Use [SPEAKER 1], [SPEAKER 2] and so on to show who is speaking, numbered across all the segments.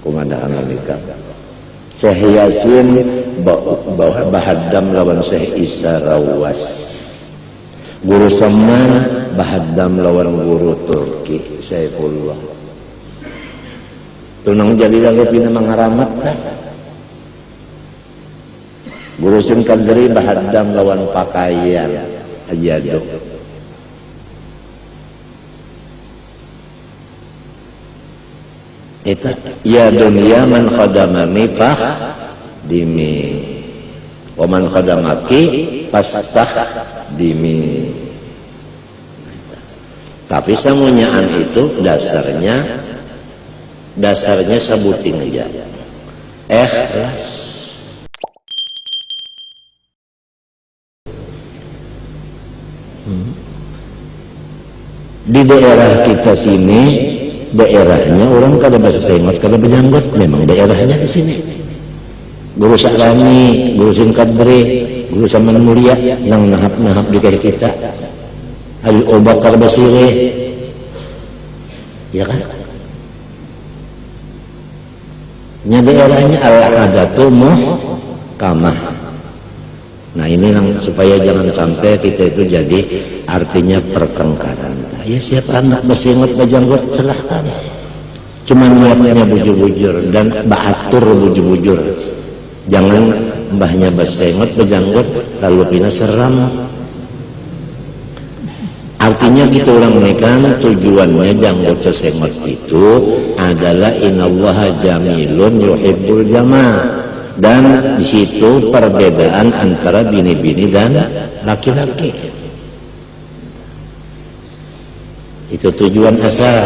[SPEAKER 1] Kumandahan Amerika. Syekh Yasin Bahaddam lawan Syekh Isa Rawas. Guru Saman Bahaddam lawan guru Turki Saifullah. Tunang jadi lagu pina mangaramat kan. Guru Sim Kadri Bahaddam lawan pakaian ajado. Itu ya dunia man khadamani fah dimi wa man khadamaki pastah dimi. Tapi semuanyaan itu dasarnya sebutin aja ikhlas. Di daerah kita sini, daerahnya orang kada bahasa Sengot, kada berjanggot, memang daerahnya di sini. Guru Sakrani, Guru Singkadri, Guru Saman Mulia, nang nahap di kaya kita. Al Obakar Basire, ya kan? Nya daerahnya al-adatul muhkamah. Nah ini yang supaya jangan sampai kita itu jadi artinya pertengkaran. Ya siapa anak besingot bajanggot silahkan. Cuman niatnya bujur-bujur dan baatur bujur-bujur. Jangan mbahnya besingot bajanggot lalu pina seram. Artinya gitu orang menekan tujuannya janggut sesengot itu adalah innallaha jamilun yuhibbul jamal. Dan di situ perbedaan antara bini-bini dan laki-laki. Itu tujuan asal.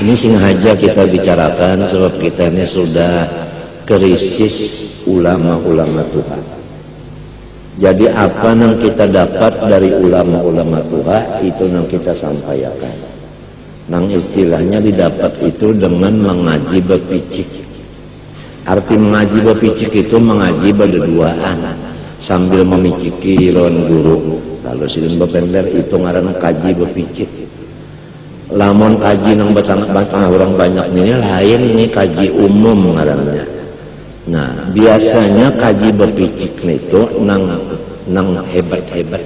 [SPEAKER 1] Ini sengaja kita bicarakan sebab kita ini sudah krisis ulama-ulama Tuhan. Jadi apa yang kita dapat dari ulama-ulama Tuhan itu yang kita sampaikan. Nang istilahnya didapat itu dengan mengaji bepicik. Arti mengaji bepicik itu mengaji berduaan sambil memiciki ron guru. Kalau sidin bepender itu ngaran kaji bepicik. Lamun kaji nang batang orang banyak ini lain, ini kaji umum ngarannya. Nah biasanya kaji bepicik itu nang hebat-hebat.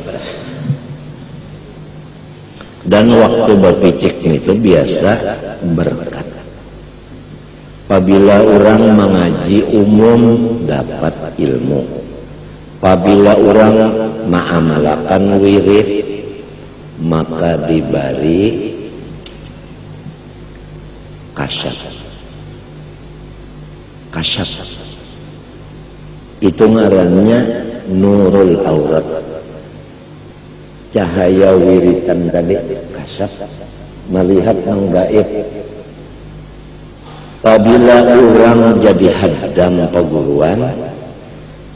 [SPEAKER 1] Dan waktu bepicik itu biasa berkat. Apabila orang mengaji umum dapat ilmu. Apabila orang mengamalkan wirid maka diberi kasyaf. Itu ngarannya nurul aurat. Cahaya wiritan tadi kasyaf, melihat yang gaib. Apabila orang jadi haddam peguruan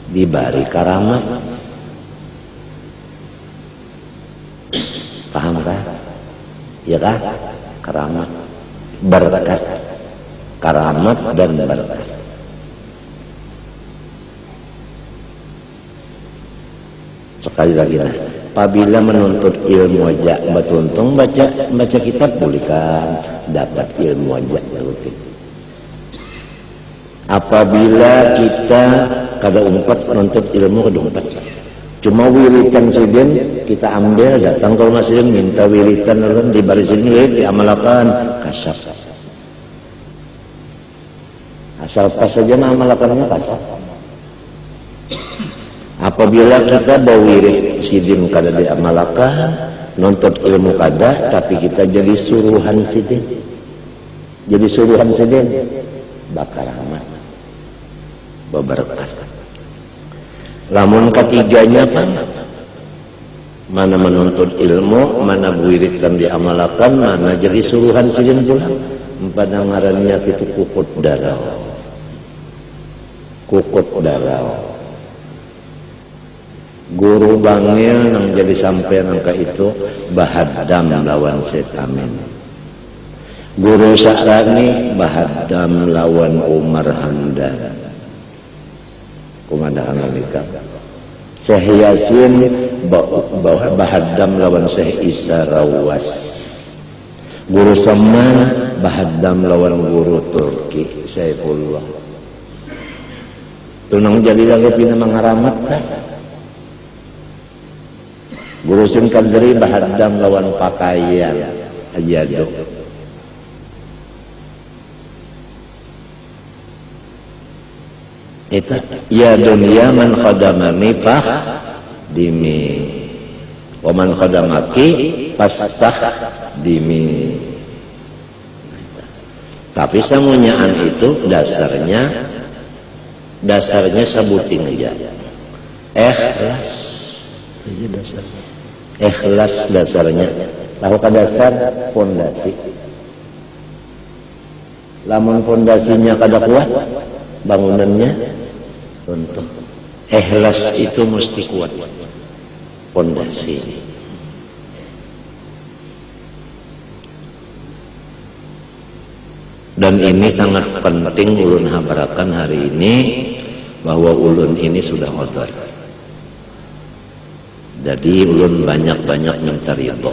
[SPEAKER 1] diberi karamat. Paham kan? Ya kan? Karamat, berkat, karamat dan berkat. Sekali lagi nah, apabila menuntut ilmu aja betuntung baca kitab bolehkan dapat ilmu aja rutin. Apabila kita kada umpat menuntut ilmu kada umpat, cuma wiritan sidin kita ambil datang ke rumah sidin minta wiritan lalu di barisin wirid diamalkan kasyaf. Asal pas saja amalkannya kasyaf. Apabila kita bawa wirid sidin kada diamalkan, nuntut ilmu kada, tapi kita jadi suruhan sidin, bakar rahmat, berberkat. Lamun ketiganya apa? Mana menuntut ilmu, mana wirid dan diamalkan, mana jadi suruhan sidin pulang. Pada ngarannya itu kukut darah. Guru bangil yang jadi sampai angka itu Bahaddam lawan Syekh Amin. Guru Sakrani Bahaddam lawan Umar Hamdan. Kumandahan Amerika. Syekh Yasin Bahaddam lawan Syekh Isa Rawas. Guru Saman bahaddam lawan guru Turki Saifullah tunang jadi lagi pina mangaramat kan guru Sin Kadri bahaddam lawan pakaian ajado itu ya dunia man khadamani fah dimi wa man khadamaki fastah dimi. Tapi samunyaan itu dasarnya sebutin aja ikhlas itu dasarnya ikhlas dasarnya tahu kan dasar fondasi lamun fondasinya kada kuat bangunannya runtuh. Ikhlas itu mesti kuat fondasi. Dan ini sangat penting ulun habarakan hari ini bahwa ulun ini sudah hodar. Jadi ulun banyak-banyak minta ridho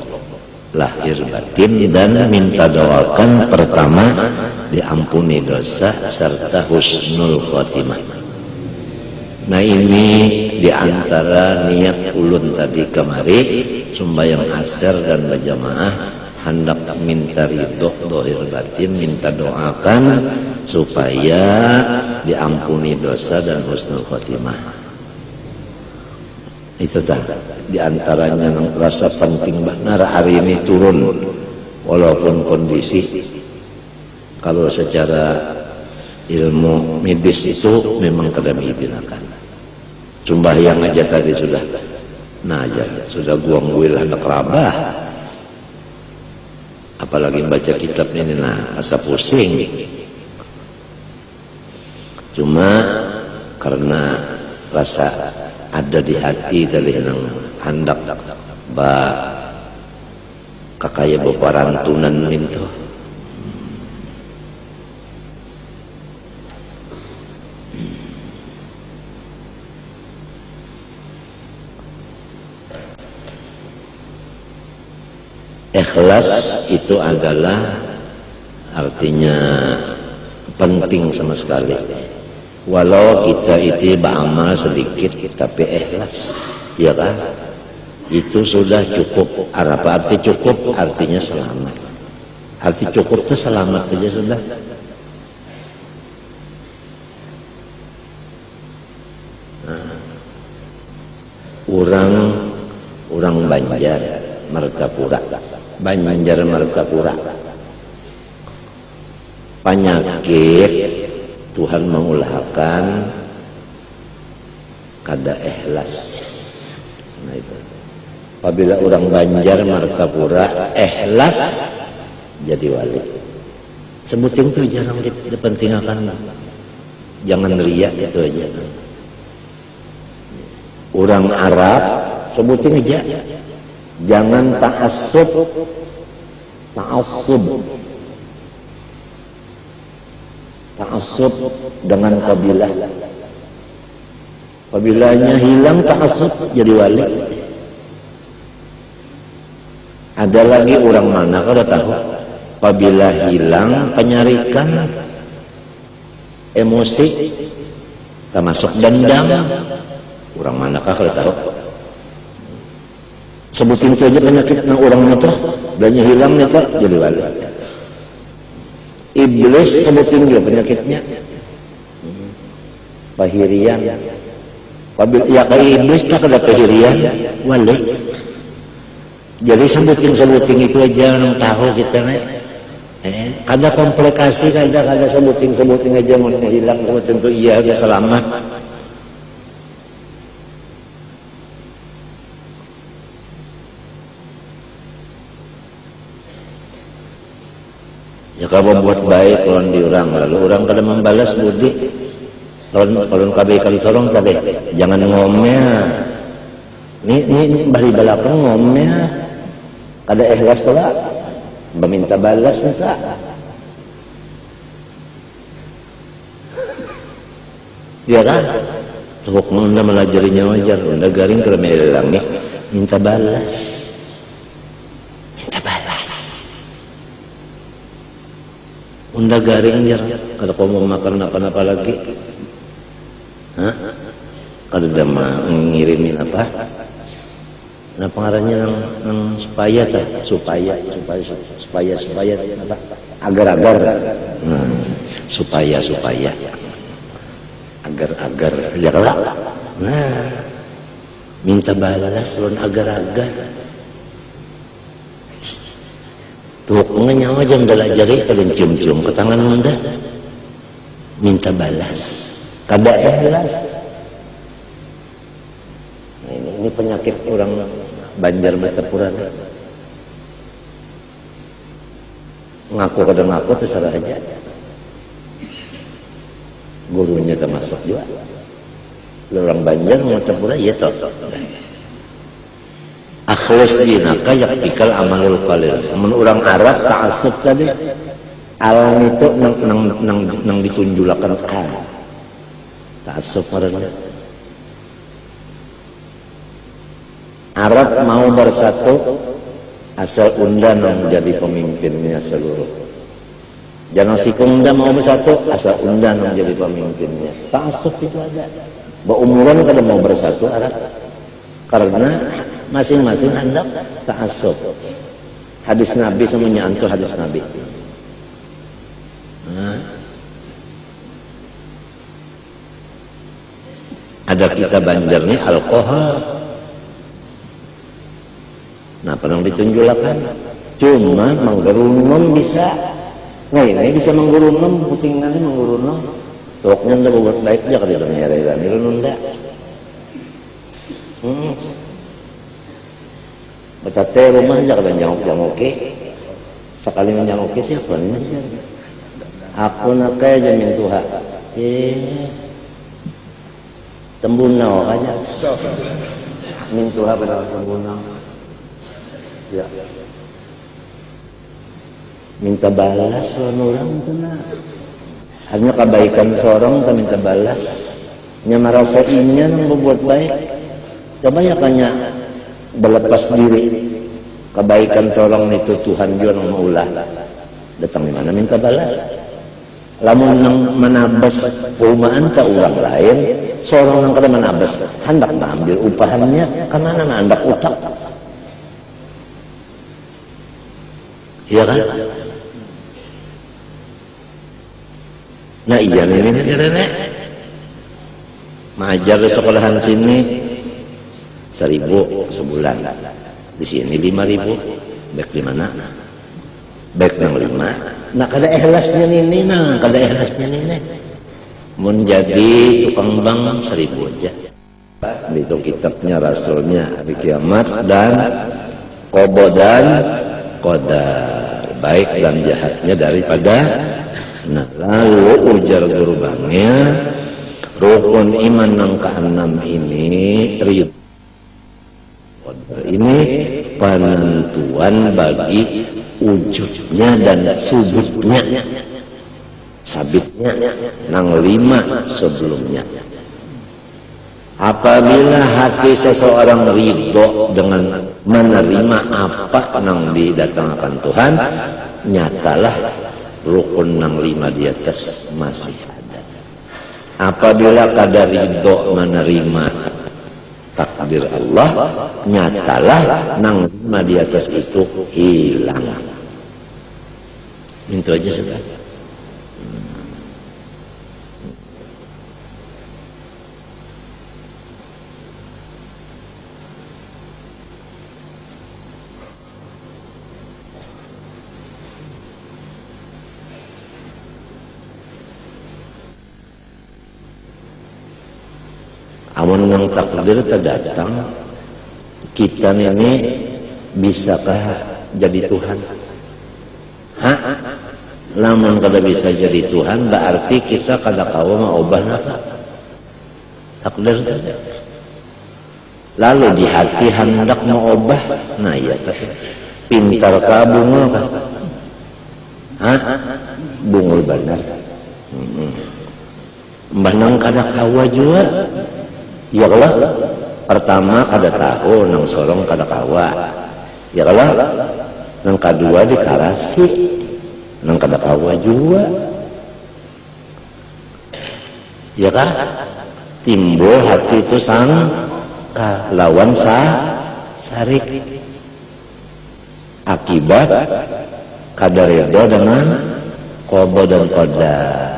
[SPEAKER 1] lahir batin dan minta doakan pertama diampuni dosa serta husnul khotimah. Nah ini diantara niat ulun tadi kemari sembahyang asar dan berjamaah hendak minta ridho dohir batin, minta doakan supaya diampuni dosa dan husnul khotimah. Itu dah diantaranya yang rasa penting benar hari ini turun walaupun kondisi kalau secara ilmu medis itu memang kada diidinakan. Sembahyang aja tadi sudah aja sudah guang-guil anak rabah. Apalagi baca kitab ini asa pusing. Cuma karena rasa ada di hati tadi yang hendak kakaya beparantunan minto. Ikhlas itu adalah artinya penting sama sekali. Walau kita itu beramal sedikit tapi ikhlas, ya kan? Itu sudah cukup. Apa arti cukup? Artinya selamat. Arti cukup itu selamat saja sudah. Orang Banjar Martapura, Banjar Martapura, penyakit Tuhan mengulahkan kada ikhlas. Nah itu. Apabila orang Banjar Martapura ikhlas jadi wali. Sebutin tuh jarang dipentingkan. Jangan riak itu aja. Orang Arab sebutin aja. Jangan ta'assub dengan kabilah. Kabilahnya hilang ta'assub jadi wali. Ada lagi orang mana kada tahu? Kabilah hilang penyarikan emosi termasuk dendam. Orang manakah kada tahu? Sebutin saja penyakit ng orang itu, belanya hilang itu jadi wali. Iblis sebutin dia penyakitnya, pahirian. Ya kayak iblis tak ada pahirian, wali. Jadi sebutin itu aja orang tahu kita nih. Kada komplikasi, kada sebutin aja mau hilang, sebutin itu iya udah selamat. Ya kalau buat baik kalau diurang lalu orang kada membalas budi kalau kabe kali sorong tadi jangan ngomel ini balik belakang ngomel kada ikhlas pula meminta balas enggak ya kan tuh unda melajarinya wajar unda garing kada melang nih minta balas unda garing jar kalau kau mau makan apa-apa lagi. Hah? Kalau dia ngirimin apa? Nah pengarahnya nang supaya apa? Agar-agar. Nah, supaya agar ya lah. Nah, minta balas lawan agar-agar. Tuh nyawa jam dalam jari kalian cium-cium ke tangan unda. Minta balas. Kada ikhlas. Nah, ini penyakit orang Banjar Batapura. Ngaku kada ngaku terserah aja. Gurunya termasuk juga. Orang Banjar Batapura ya toh. Akhlas dinaka yaktikal amalul qalil. Mun orang Arab ta'assub tadi alam itu nang ditunjulakan al. Ta'assub marana. Arab mau bersatu asal unda nang jadi pemimpinnya seluruh. Jangan si unda mau bersatu asal unda nang jadi pemimpinnya. Ta'assub itu ada. Umuran kada mau bersatu Arab. Karena masing-masing hendak ta'assub. Hadis Nabi semuanya antu hadis Nabi. Nah. Ada kita Banjar nih alkohol. Nah, pernah ditunjulakan. Cuma manggerunom bisa. Nah, ini bisa manggerunom, putingannya manggerunom. Toknya ndak buat baik dia kada nyere-nyere nunda. Betate rumah aja kada jangok-jangok. Sekali menjangok siapa nih? Aku nak kaya jamin Tuhan. Tembunau aja. Min Tuhan pada tembunau. Ya. Minta balas orang tenang. Hanya kebaikan seorang kita minta balas. Nya merasa ingin membuat baik. Coba ya kanya berlepas diri. Kebaikan seorang itu Tuhan juga maulah. Datang di mana minta balas. Lamun nang menabas perumahan ke orang lain, seorang yang kada menabas hendak mengambil upahannya kemana hendak utak. Iya kan? Nah iya ini nenek mengajar di sekolahan sini 1.000 sebulan, di sini 5.000, baik di mana? Baik yang 5. Nah kada ikhlasnya ini, kada ikhlasnya ini. Menjadi tukang bank 1.000 aja. Itu kitabnya Rasulnya hari kiamat dan qada dan qadar, baik dan jahatnya daripada. Nah lalu ujar guru banknya, rukun iman yang ke-6 ini ridho. Ini penentuan bagi wujudnya dan subutnya, sabitnya nang 5 sebelumnya. Apabila hati seseorang ridho dengan menerima apa nang didatangkan Tuhan, nyatalah rukun nang 5 di atas masih ada. Apabila kadar ridho menerima takdir Allah, nyatalah nang 5 di atas itu hilang. Itu aja sudah. Amun yang takdir terdatang, kita ini bisakah jadi Tuhan? Hah? Lamun kada bisa jadi Tuhan, berarti kita kada kawa maubah apa? Takdir tidak. Lalu di hati hendak maubah, nah iya kasih. Pintar kah bungul kah? Hah? Bungul benar. Mbah kada kawa juga. Ya Allah, pertama kada tahu nang sorong kada kawa. Ya Allah, nang kedua dikarasi. nang kada kawa juga ya kan, timbul hati itu sangka lawan sarik akibat kadar ridho dengan qada dan qadar.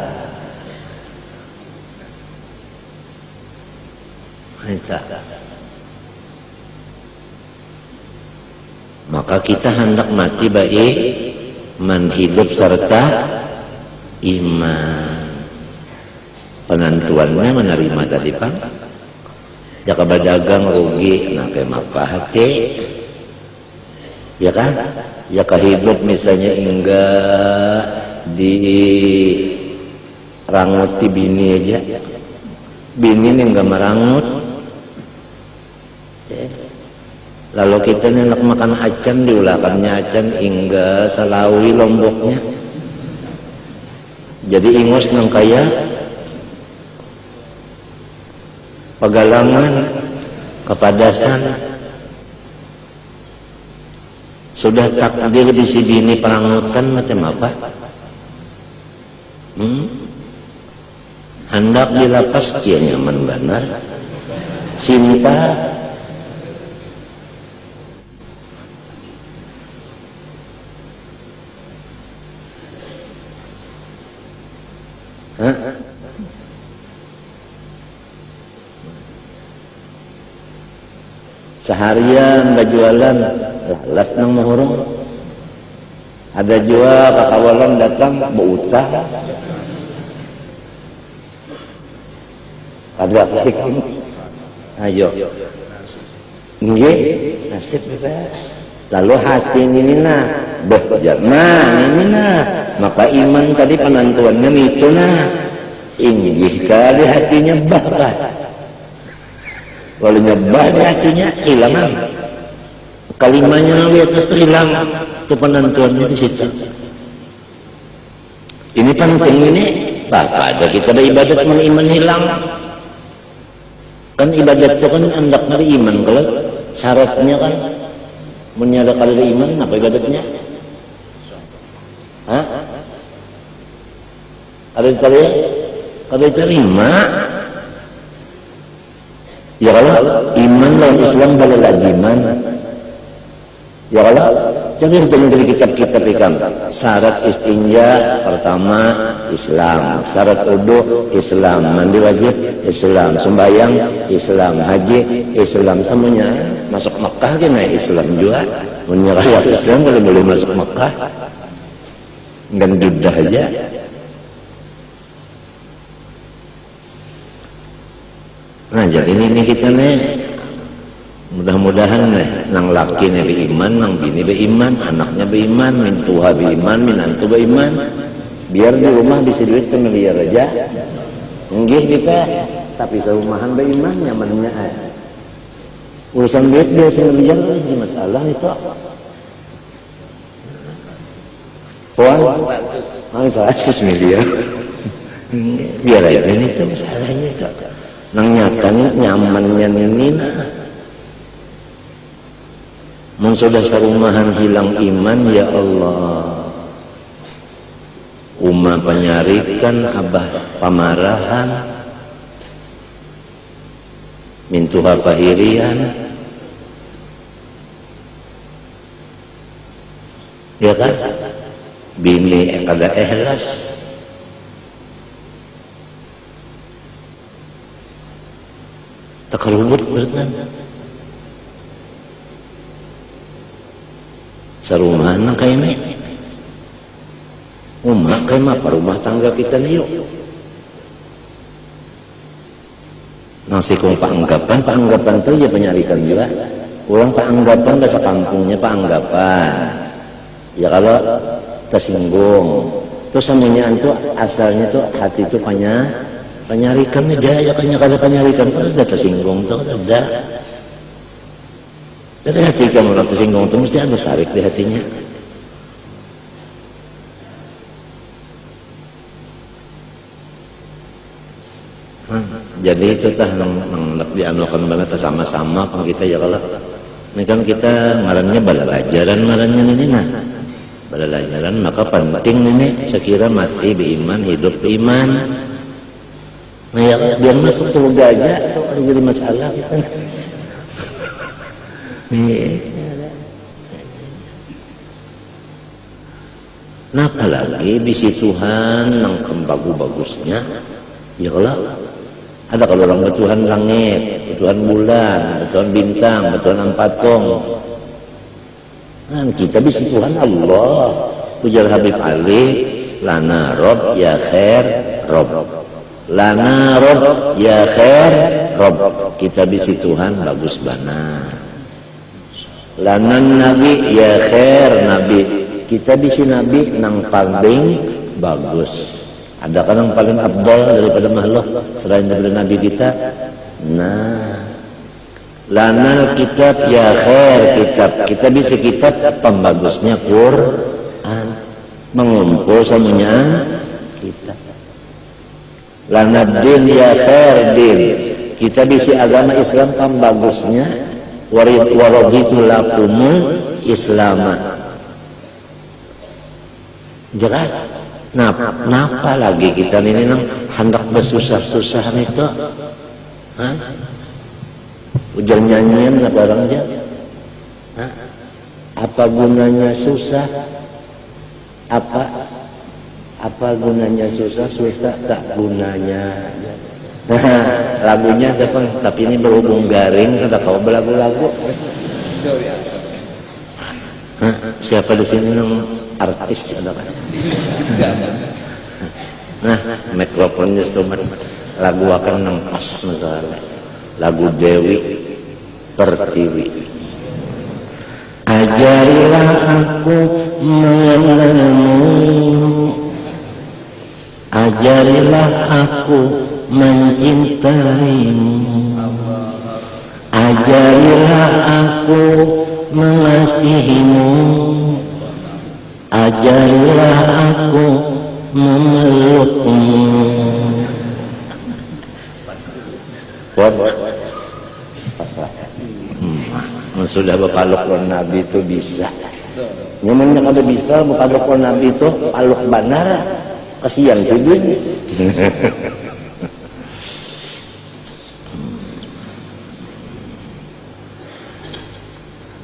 [SPEAKER 1] Maka kita hendak mati baik hidup serta iman. Penentuannya menerima tadi Pak. Ya kabadagang rugi nah kayak maka hati. Ya kan? Ya kehidup misalnya enggak di ranguti bini aja. Bini ini enggak merangut. Lalu kita hendak makan acan, diulakannya acan hingga Salawi Lomboknya. Jadi ingos nang kaya Pegalangan, kepadasan. Sudah takdir bisi bini perangutan macam apa? Hendak dilapas dia nyaman benar. Cinta seharian berjualan lalat nang mahurung. Ada juga kakawalan datang beutah. Ada hikmah. Ayo. Nggih, nasib kita. Lalu hati ini nah, bekerja. Ini nah, maka iman tadi penentuannya itu nah. Inggih kali hatinya bakal. Kalau nyebah di hatinya hilangan. Kalimanya lihat itu hilang. Itu penentuannya di situ. Ini penting ini. Bapak ada kita ada ibadat iman hilang. Kan ibadat itu kan hendak dari iman. Kalau syaratnya kan menyada kali iman apa ibadatnya? Hah? Kalau diterima. Ya kalau iman dalam Islam boleh lagi iman. Ya kalau jadi dari kitab-kitab ikan syarat istinja pertama Islam, syarat wudu Islam, mandi wajib Islam, sembahyang Islam, haji Islam, semuanya masuk Mekah gimana Islam juga menyerah Islam boleh masuk Mekah dan Jeddah aja. Nah jadi ini kita nih mudah-mudahan nih nang laki nih beriman, nang bini beriman, anaknya beriman, min tuha beriman, min antu beriman, biar di rumah bisa duit semiliar aja, enggih kita, tapi serumahan beriman nyamannya urusan duit dia semiliar lagi masalah itu. Puan, 100 miliar, biar aja itu masalahnya itu. Nang nyatanya nyamannya ini nah. Mun sudah sarumahan hilang iman ya Allah. Uma penyarikan abah pamarahan. Mintuha pahirian. Ya kan? Bini kada ikhlas. Takarubut berenang sarumahan nang kayak ini umat kayak apa rumah tangga kita nih yuk nasi kong panggapan tuh ya penyarikan juga ulang panggapan bahasa kampungnya panggapan ya kalau tersinggung terus semuanya itu asalnya tuh hati itu penyarikan aja ya kan kada penyarikan kan udah tersinggung tuh udah jadi hati kamu orang tersinggung tuh mesti ada sarik di hatinya jadi itu tah nang dianukan banget sama-sama kan kita ya kalau ini kan kita ngarannya balajaran ngarannya ini nah belajaran, maka penting ini sekira mati beriman, hidup beriman. Nah ya, biar masuk surga aja atau jadi masalah kita. Nah apalagi bisi Tuhan nang bagus-bagusnya ya kalau ada kalau orang betuhan langit, betuhan bulan, betuhan bintang, betuhan empat kong. Nah kita bisi Tuhan Allah. Ujar Habib Ali, lana rob ya khair rob, lana rob ya khair rob. Kita bisi Tuhan bagus bana. Lana nabi ya khair nabi. Kita bisi nabi nang paling bagus. Ada kan yang paling abdol daripada makhluk selain daripada nabi kita? Nah, lanal kitab ya khair kitab. Kita bisa kitab pembagusnya Quran, mengumpul semuanya kita. Lanad din ya khair din. Kita bisa agama Islam pembagusnya waraditu lakumul Islama. Jelas. Nah, kenapa lagi kita ini nang hendak bersusah-susah itu? Hah? Ujar nyanyian apa orang aja? Hah? Apa gunanya susah? Apa gunanya susah? Susah tak gunanya. Nah, lagunya tapi ini berhubung garing, kada kau belagu-lagu. Siapa di sini nang artis ada kan? Nah, mikrofonnya setumat lagu akan nempas masalah. Lagu Dewi Pertiwi. Ajarilah aku mengenalmu, ajarilah aku mencintaimu, ajarilah aku mengasihimu, ajarilah aku memelukmu. Sudah berpaluk Nabi itu bisa. Nyamannya kalau bisa berpaluk Nabi itu paluk bandara. Kasihan sih ini.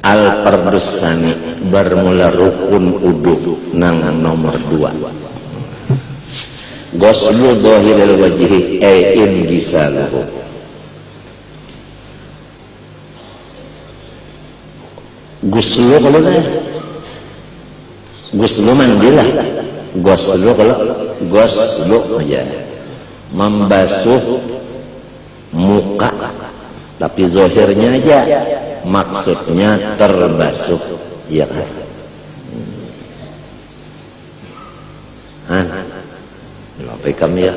[SPEAKER 1] Al-Fardus Tsani bermula rukun udu nang nomor 2. Ghuslu dhahiril wajhi ingisaluhu. Ghuslu kalau dah, ghuslu mandilah, ghuslu kalau ghuslu aja, membasuh muka, tapi zahirnya aja, maksudnya terbasuh, ya kan? Tapi kami ya,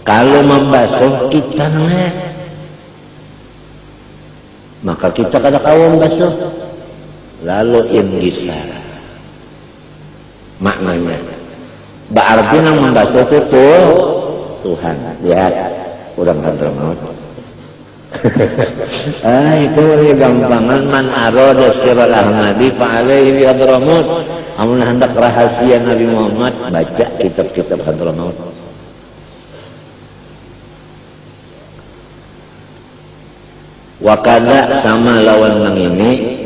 [SPEAKER 1] kalau membasuh kita nengah, maka kita kada kawan basuh. Lalu ingisar maknanya berarti yang membasuh itu Tuhan. Lihat orang Hadramaut. Itu gampangan man arada sirral ahmadi fa'alaihi bi Hadramaut. Amun hendak rahasia Nabi Muhammad baca kitab-kitab Hadramaut. Wakada sama lawan nang ini,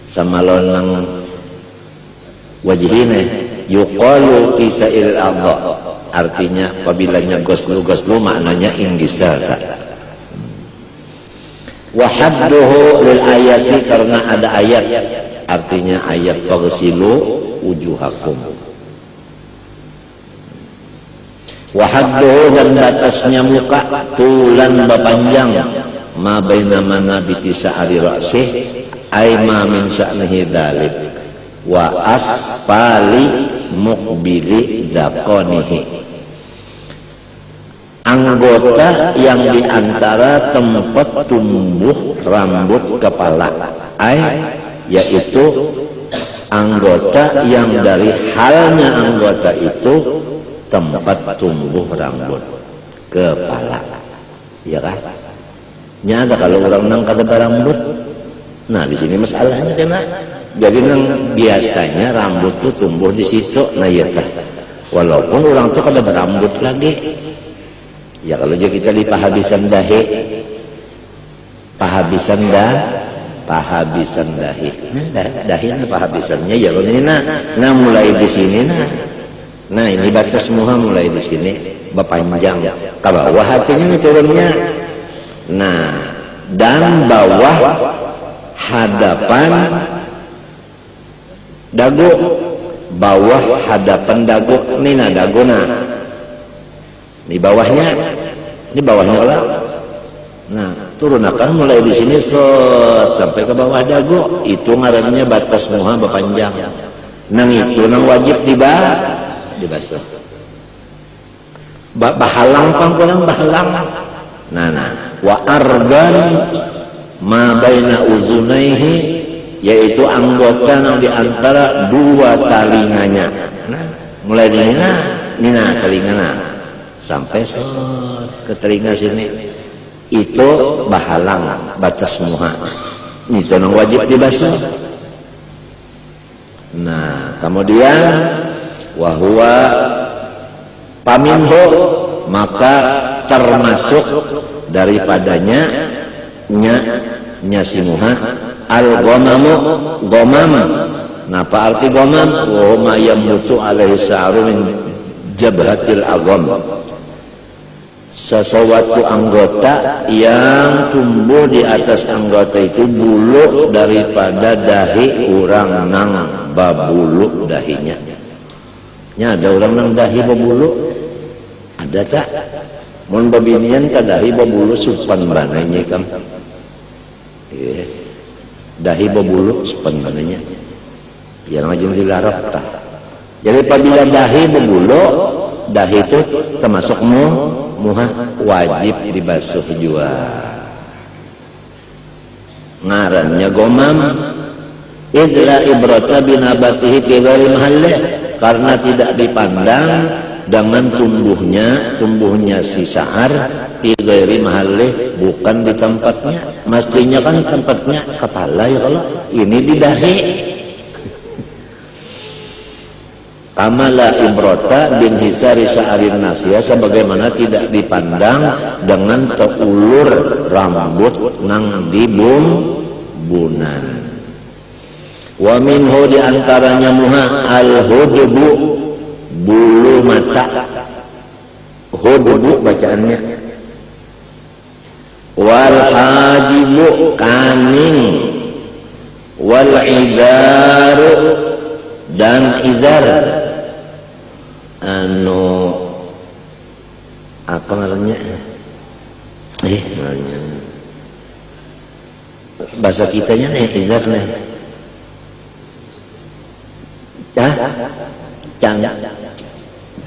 [SPEAKER 1] sama lawan nang wajihine yuqalu fi sa'il a'dha, artinya apabila ghuslu maknanya inggisal. Wa hadduhu lil ayati, karena ada ayat, artinya ayat faghsilu wujuhakum. Wa hadduhu, dan batasnya muka, tulan bapanjang, ma baina manabiti sa'ari ra'sih ay ma min sya'nihi dzalik wa asfali muqbili dzaqanihi, anggota yang diantara tempat tumbuh rambut kepala, yaitu anggota yang dari halnya anggota itu tempat tumbuh rambut kepala, ya kan? Nya ada kalau orang nang kada berambut. Nah di sini masalahnya kena Jadi nang biasanya rambut tuh tumbuh di situ, nah ya tah. Walaupun orang tuh kada berambut lagi. Ya kalau aja kita di pahabisan dahi, pahabisan dahi. Nah, dahi nah pahabisannya ya kalau ini nah mulai di sini nah ini batas muha mulai di sini berpanjang ke bawah hatinya turunnya. Nah dan bawah hadapan dagu, bawah hadapan dagu, ini nah dagu nah, di bawahnya lah. Nah turun akan mulai di sini sampai ke bawah dagu, itu ngarannya batas muha berpanjang. Nang itu nang wajib dibasuh. Bahalang pangkulang bahalang. Nah wa arban ma baina uzunaihi, yaitu anggota yang diantara dua talinganya. Nah, mulai dari nina telingana sampai ke telinga sini, itu bahalang batas muha. Itu yang wajib dibasuh. Nah, kemudian wahwa paminho, maka termasuk daripadanya nya si muha al-gomamu, gomam. Napa arti gomam? Wa ma yamutu alaihi sa'ru min jabhatil agom, sesuatu anggota yang tumbuh di atas anggota itu bulu daripada dahi orang nang babulu dahinya. Nya ada orang nang dahi babulu, ada tak? Mun babinian ka dahi babulu supan marananya kam. Dahi babulu supan marananya. Yang majeng dilarap tah. Jadi apabila dahi babulu, dahi itu termasuk muha, wajib dibasuh jua. Ngarannya gomam. Idla ibrata binabatihi fi ghairi mahallih, karena tidak dipandang dengan tumbuhnya si sa'ar fi ghairi mahallih, bukan di tempatnya. Mestinya kan tempatnya kepala ya, kalau ini di dahi. Kamala ibrata bin hisari sa'arin nasya, sebagaimana tidak dipandang dengan teulur rambut nang di bunan. Wa minhu diantaranya muha al-hudbu, bulu mata. Hudbu bacaannya. Wal hajibu, kaning. Wal idaru, dan idar. Apa ngarannya? Ngarannya bahasa kitanya nih idar nih.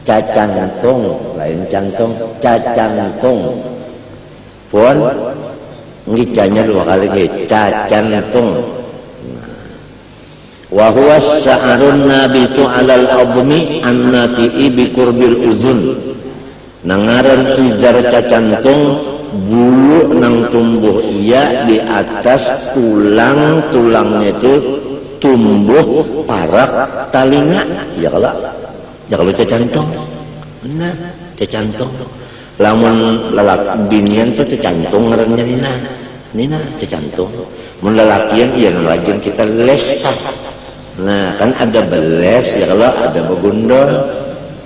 [SPEAKER 1] Cacantung, lain cantung, cacantung. Pun ngicanya dua kali gitu, cacantung. Wa huwa sa'arun nabitu 'alal admi annati'i bi qurbil uzun. Nangaran ijar cacantung, bulu nang tumbuh iya di atas tulangnya itu tumbuh parak talinga. Ya kalau cacantung, benar cacantung. Lamun lalak binian tuh cacantung ngarannya nina cacantung. Mun lalakian iya lajeng kita les tah. Nah kan ada beles ya, kalau ada begundol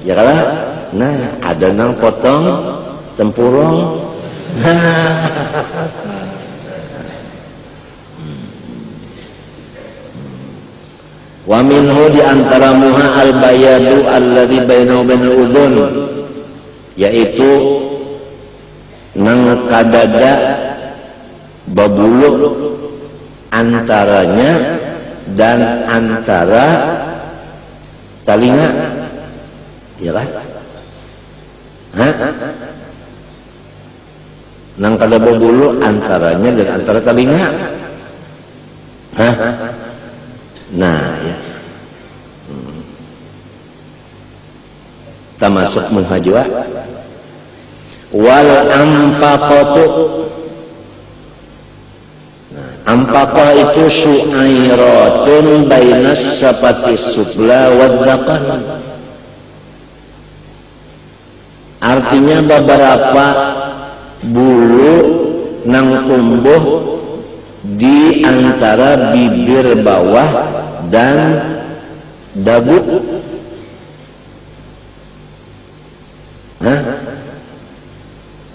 [SPEAKER 1] ya, kalau nah ada nang potong tempurung. Wa minhu diantara muha al-bayadu alladhi bainahu bainal udhun, yaitu nang kadada babulu antaranya dan antara talinga, ya kan? Nang kada babulu antaranya dan antara talinga. Nah ya, termasuk muha jua. Wal anfaqatu, Ampaqah itu syu'airatun bainas syafati sufla waddaqan. Artinya beberapa bulu nang tumbuh di antara bibir bawah dan dagu.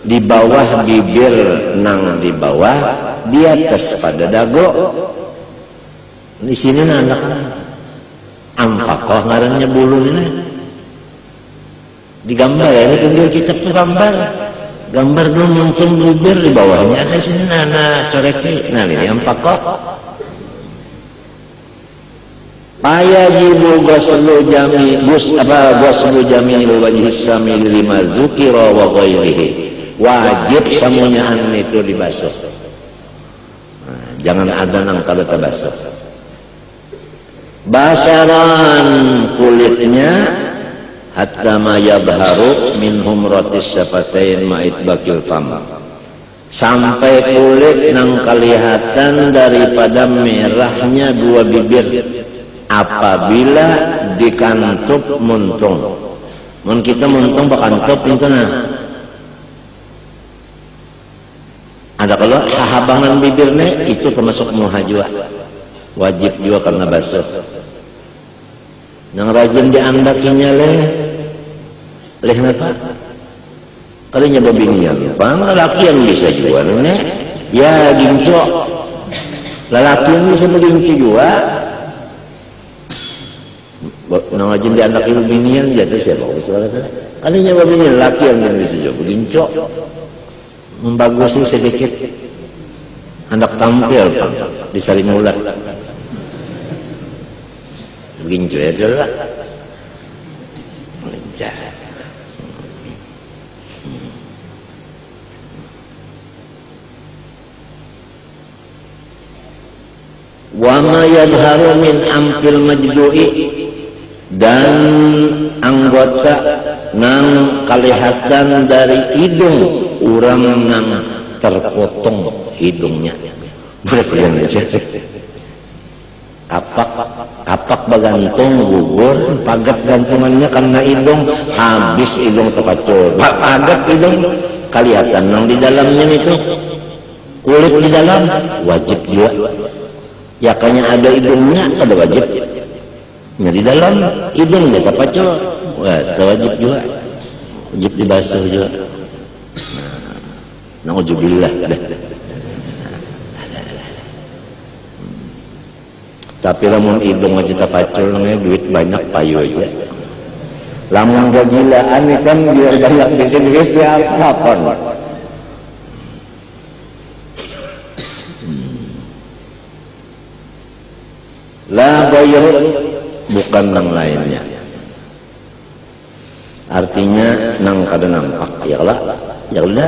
[SPEAKER 1] Di bawah bibir nang di bawah, di atas pada dagu. Di sini anak Ampaqah ngarannya bulu ini. Digambar ya, ini pinggir kitab tuh gambar dulu mungkin bibir di bawahnya ada sini coreki. Nah ini Ampaqah. Fayajibu ghuslu jami'il wajhi samil lima dzukira wa ghairihi. Wajib semuanyaan itu dibasuh. Nah, jangan ada nang kada basuh. Basaran kulitnya hatta ma yadharu min humratis syafatain ma'id bakil fam. Sampai kulit nang kelihatan daripada merahnya dua bibir apabila dikantup muntung. Mun kita muntung bakantup itu nah. Ada kalau hahabangan bibirnya itu termasuk muha juga. Wajib juga karena basuh. Yang rajin diandakinya leh apa? Kalinya babinian. Bang lelaki yang bisa juga nih. Ya ginco. Lelaki yang bisa beginco juga. Yang rajin diandaki babinian jatuh siapa? Kalinya babinian lelaki yang bisa juga beginco. Membagusi sedikit hendak tampil di Sarimulat beginjo ya adalah wa ma yadharu min ampil majdu'i, dan anggota nang kelihatan dari hidung orang nang terpotong hidungnya. Bersihan aja. Kapak bagantung gugur, pagat gantungannya karena hidung habis hidung terpacul. Pagat hidung kelihatan nang di dalamnya itu kulit di dalam wajib juga. Ya kayaknya ada hidungnya ada wajib. Nya di dalam hidungnya terpacul, wah wajib juga. Wajib dibasuh juga. Nauzubillah. Tapi lamun hidung aja terpacul duit banyak payu aja. Lamun gagilaan kan biar banyak bisa duit siapa? La ghayr, bukan nang lainnya. Artinya nang kada nampak ya lah. Ya udah.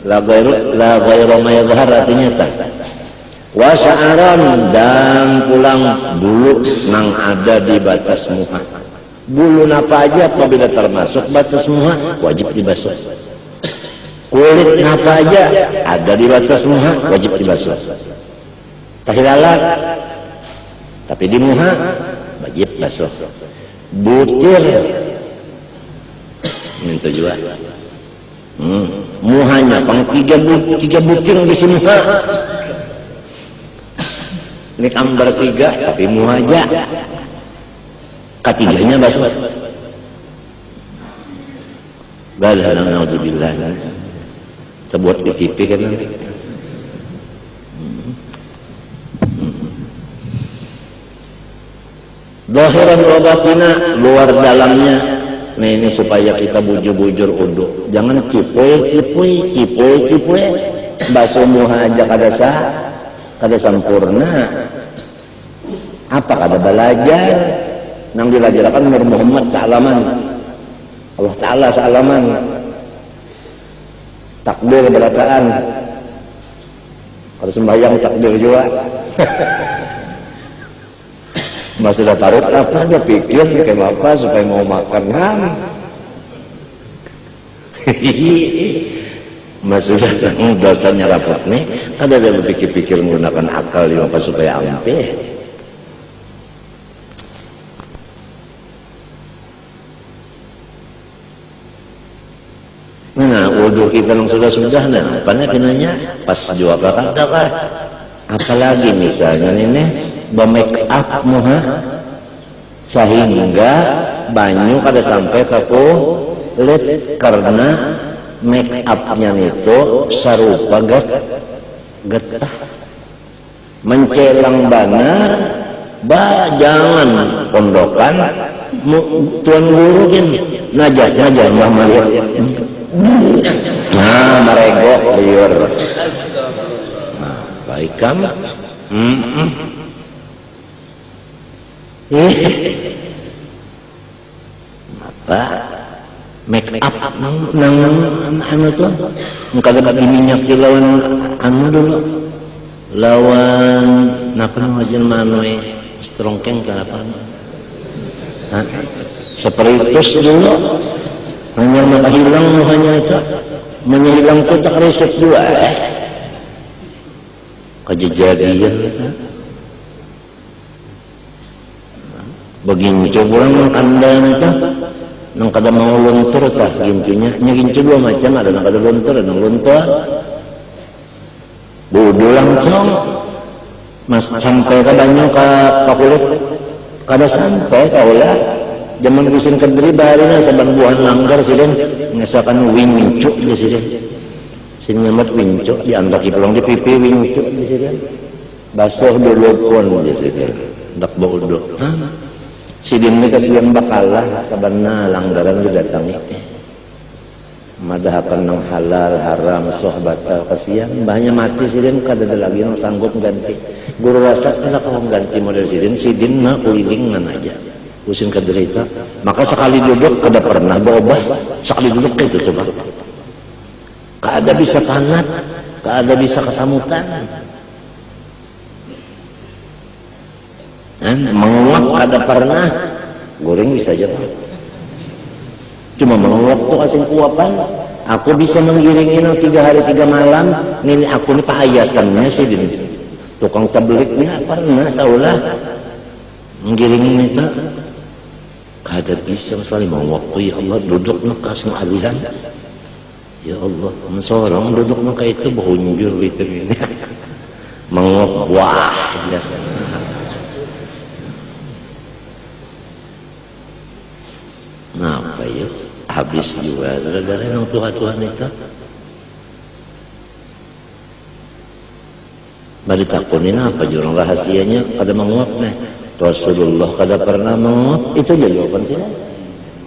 [SPEAKER 1] La ghairu ma yadhhar artinya tak. Wa sya'aran, dan pulang bulu nang ada di batas muha. Bulu apa aja apabila termasuk batas muha wajib dibasuh. Kulit apa aja ada di batas muha wajib dibasuh. Tahilalat tapi di muha wajib basuh. Butir itu juga. Muhanya pang tiga butir di sini. Ini gambar tiga tapi muha aja. Ketiganya basuh. Balah naudzubillah. Kita buat di TV kan nanti. Zahiran wa batina, luar dalamnya. Nah ini supaya kita bujur-bujur uduk. Jangan cipoy. Basuh muha aja kada sempurna. Apa kada belajar? Nang dilajarkan Nur Muhammad salaman. Allah Ta'ala salaman. Takbir berataan. Kalau sembahyang takbir juga. Masih udah taruh apa dia pikir kayak apa supaya mau makan Maksudnya dosanya rapot nih, ada yang berpikir-pikir menggunakan akal di apa supaya ampe. Nah, wudhu kita yang sudah nah, apanya pinanya pas jua kakak lah. Apalagi misalnya ini make up muha sehingga banyu kada sampai ke kulit karena make upnya itu sarupa getah mencelang banar jangan pondokan tuan guru gini najah Mbah Maria nah meregok liur nah baik kamu apa make up nang anu tuh kada bagi minyak di lawan anu dulu lawan napa ngajen manoe strongkeng ka apa spiritus dulu hanya menghilang hanya itu menghilang pun tak resep juga kejadian itu begini coba orang kandang itu nang kada mau luntur tah gincunya gincu dua macam ada nang kada luntur ada nang luntur budu langsung mas sampai kadangnya ke kulit kada sampai kaulah zaman kusin kediri barina saban buahan langgar silin ngesakan wincu di silin sin nyamat wincu diandaki pulang di pipi wincu di silin basuh dulu pun di silin dak baudo sidin ini kasihan bakalah sabanna langgaran didatangi madahakan nang halal haram soh batal kasihan banyak mati sidin kada ada lagi yang sanggup ganti guru rasa kada kau ganti model sidin mah kulilingan aja usin kederita maka sekali duduk kada pernah berubah sekali duduk itu coba kada bisa tanat kada bisa kesamutan menguap kada pernah goreng bisa aja Pak. Cuma menguap tuh kasih kuapan aku bisa menggiringin 3 hari 3 malam ini aku ini pahayatannya sih tukang tabliknya pernah tahulah menggiringin itu kada bisa sekali mau waktu ya Allah duduk nakas alihan ya Allah seorang duduk maka itu berunjur gitu ini menguap wah ya. Nah apa ya habis juga saudara yang Tuhan itu bari takunin apa jurang rahasianya kada menguap nih Rasulullah kada pernah menguap itu aja jawaban sih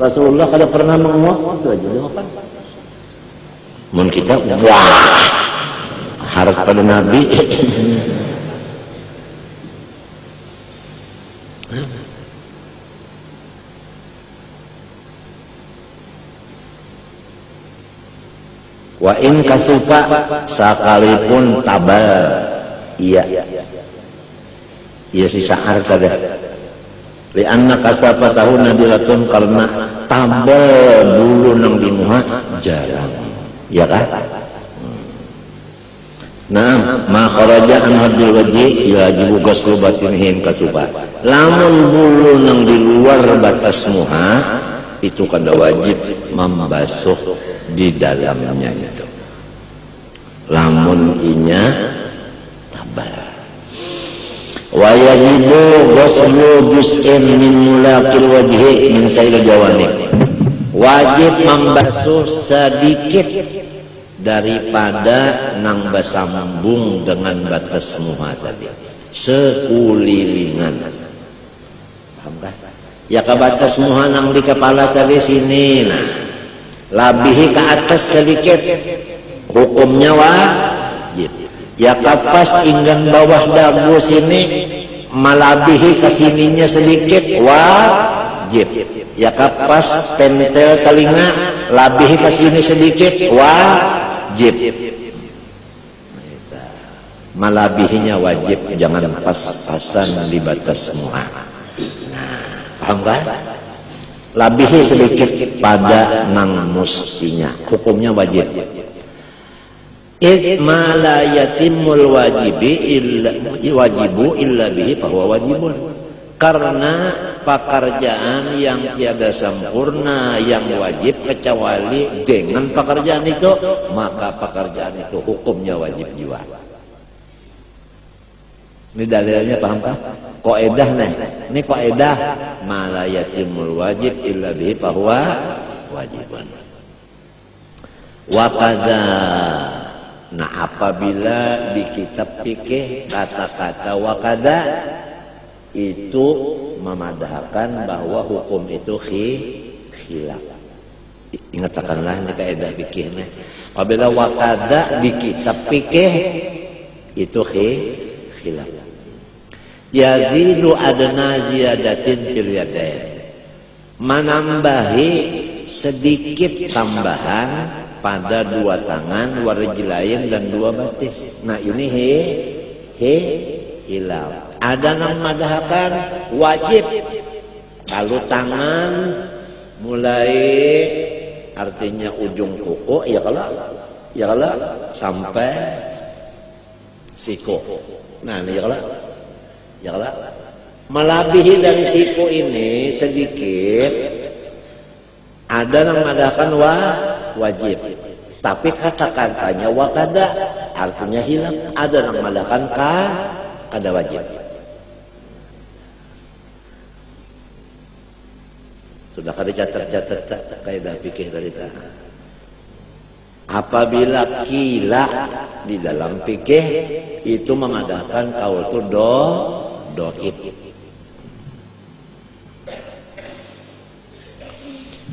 [SPEAKER 1] Rasulullah kada pernah menguap itu aja jawaban mun kita wah harap pada Nabi wa in kasufa sekalipun tabal iya si sa'ar kada li anna kasafa tahu nadilatun karena tabal bulu nang di muha jarang ya kan nah ma kharaja an hadil wajhi yajibu ghuslu batinihin kasufa lamun bulu nang di luar batas muha itu kada wajib membasuh di dalamnya itu lamun inya tabal wa yajibu ghuslu juz'in min mulaqil wajhi min sair jawanib wajib membasuh sedikit daripada nang bersambung dengan batas muha tadi sekulilingan paham kah ya ke batas muha nang di kepala tadi sini nah labihi ke atas sedikit hukumnya wajib ya kapas inggan bawah dagu sini malabihi ke sininya sedikit wajib ya kapas pentel telinga labihi ke sini sedikit wajib malabihinya wajib jangan pas-pasan di batas muha nah paham kan labihi sedikit pada nang mustinya hukumnya wajib ma la yatimul wajibu illa bihi fahuwa wajibun. Karena pekerjaan yang tiada sempurna yang wajib kecuali dengan pekerjaan itu, maka pekerjaan itu hukumnya wajib juga. Ini dalilnya paham Pak? Kaidah nih. Ini kaidah ma la yatimul wajib illa bihi fahuwa wajibun. Wa kadza. Nah, apabila di kitab fikih kata-kata wa kadza itu memadahkan bahwa hukum itu khilaf. Ingatkanlah ini kaidah fikihnya. Apabila wa kadza di kitab fikih itu khilaf. Yazidu adna ziyadatin fil yadain. Menambahi sedikit tambahan pada dua tangan, warijlain dan dua batis. Nah, ini hilaf. Ada yang madahkan wajib kalau tangan mulai artinya ujung kuku ya kalau sampai siku. Nah, ini ya kalau melebihi dari siku ini sedikit, ada yang madahkan wajib. Tapi kata-katanya wa kadza artinya hilaf. Ada yang madahkan kada wajib. Sudah kada catat kaidah fikih dari tadi. Apabila kila di dalam fikih itu mengadakan kaul itu doib.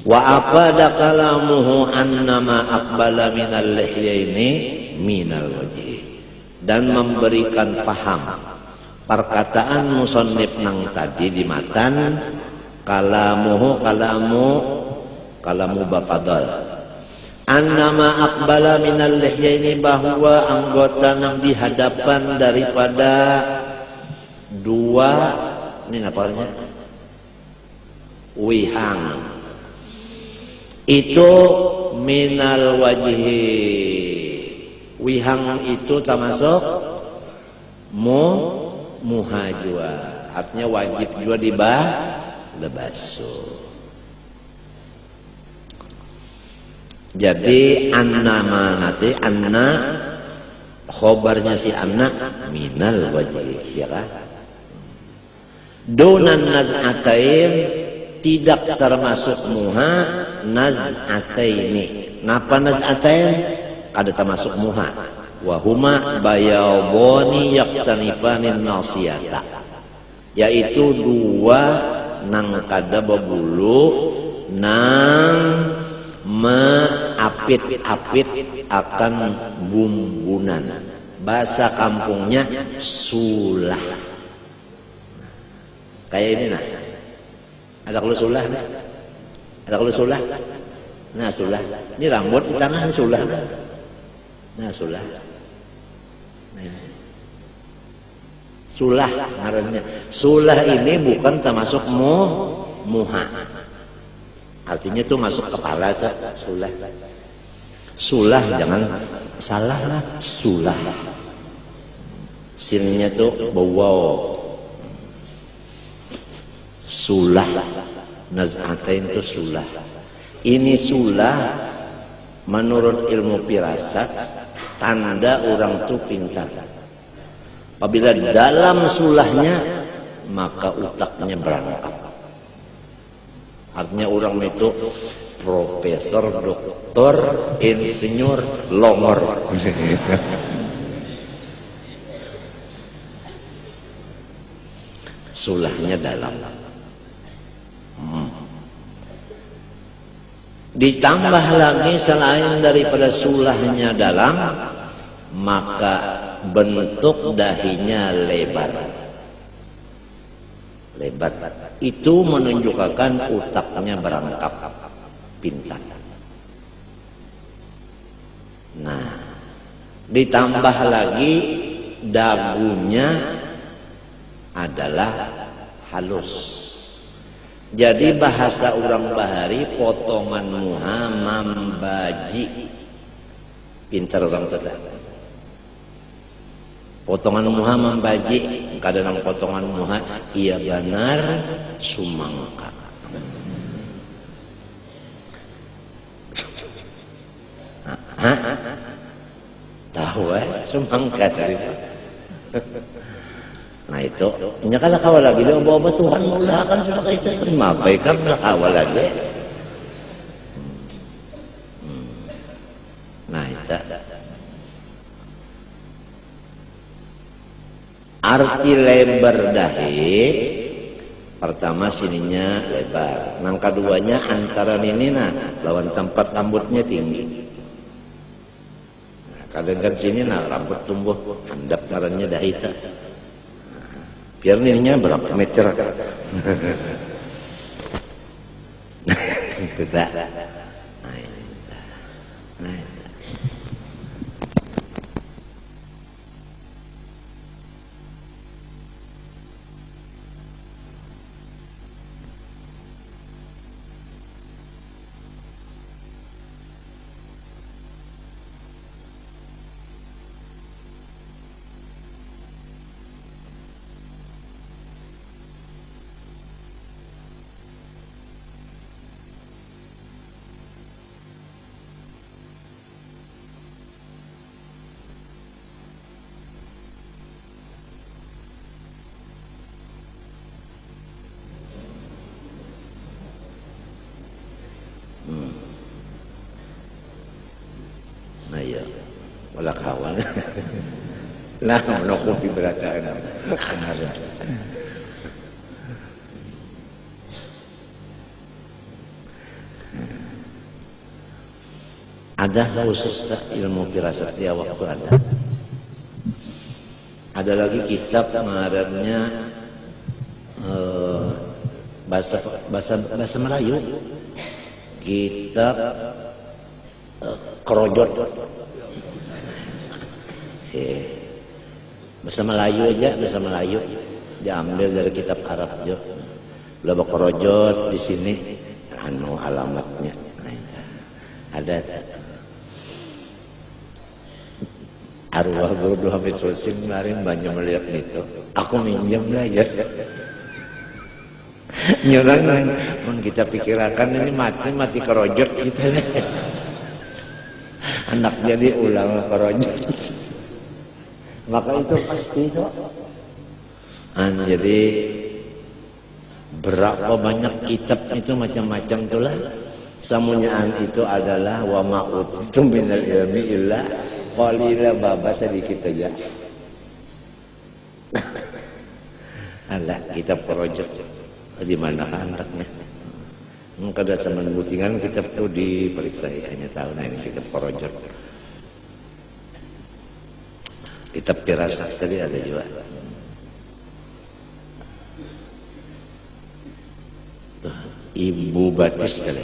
[SPEAKER 1] Wa afada kalamuhu annama aqbala minal lihyaini minal wajhi. Dan memberikan faham perkataan musannif nang tadi di matan kalamu bafadal annama aqbala minal lihyaini bahwa anggota nang dihadapan daripada dua ini namanya wihang itu minal wajhi. Wihang itu termasuk muhajwa, artinya wajib juga dibasuh. Jadi anna khobarnya si anna minal wajhi, ya kan? Dunan naz'atain tidak termasuk muha naz'ataini. Napa naz'atain? Ada termasuk muha. Wahuma bayadoni yaktanipanin nasiyata. Yaitu dua nang kada babulu nang meapit-apit akan bumbunan. Bahasa kampungnya sulah. Kayak ini nah. Ada kalau sulah nah. Ada kalau sulah. Nah, sulah. Ini rambut di tangan ini sulah. Nah, sulah. Nah, ini. Sulah ngarannya. Sulah ini bukan termasuk muha. Artinya itu masuk kepala tuh sulah. Sulah jangan salah lah, sulah. Sinnya tuh bawa sulah. Naz'atain itu sulah. Ini sulah menurut ilmu firasat tanda orang itu pintar. Apabila dalam sulahnya maka utaknya berangkat. Artinya orang itu profesor, doktor, insinyur, longor. Sulahnya dalam. Ditambah lagi selain daripada sulahnya dalam, maka bentuk dahinya lebar. Lebar itu menunjukkan utaknya berangkap pintar. Nah, ditambah lagi dagunya adalah halus. Jadi bahasa orang bahari potongan muha mambaji. Pintar orang tetap. Potongan muha membaji kadang potongan muha iya benar sumangka. Tahu sumangka dari. Nah itu nyakala kawal lagi dia bawa Tuhan mula kan sudah kayak itu mapai kan kawal lagi. Nah itu arti lebar dahi pertama sininya lebar, yang keduanya antara ini nah lawan tempat rambutnya tinggi. Nah, kadang kan sini nah rambut tumbuh handap ngarannya dahi tak. Biar ininya berapa meter? Tidak. Nah. Nah iya, wala kawan. Lah menokong berataan. Ada khusus ilmu firasat ya waktu ada. Ada lagi kitab ngarannya bahasa Melayu. Kitab Kerojot. Bahasa Melayu aja, bahasa Melayu diambil dari kitab Arab jo. Belaba Kerojot di sini anu alamatnya. Ada arwah guru Habib Rusin kemarin banyak melihat itu. Aku minjam belajar. Nyurang kita pikirkan ini mati Kerojot kita nih. Anak jadi ulama Kerojot. Maka itu pasti itu. Jadi berapa banyak kitab itu macam-macam itulah. Samunyaan itu adalah wa ma'utum minal ilmi illa qalila baba sedikit aja. Alah kitab Kerojot di mana anaknya? Kada zaman butingan kitab itu diperiksa hanya tahu nah ini kitab Kerojot. Kitab firasat tadi ada juga. Tuh, Ibu Batis kali.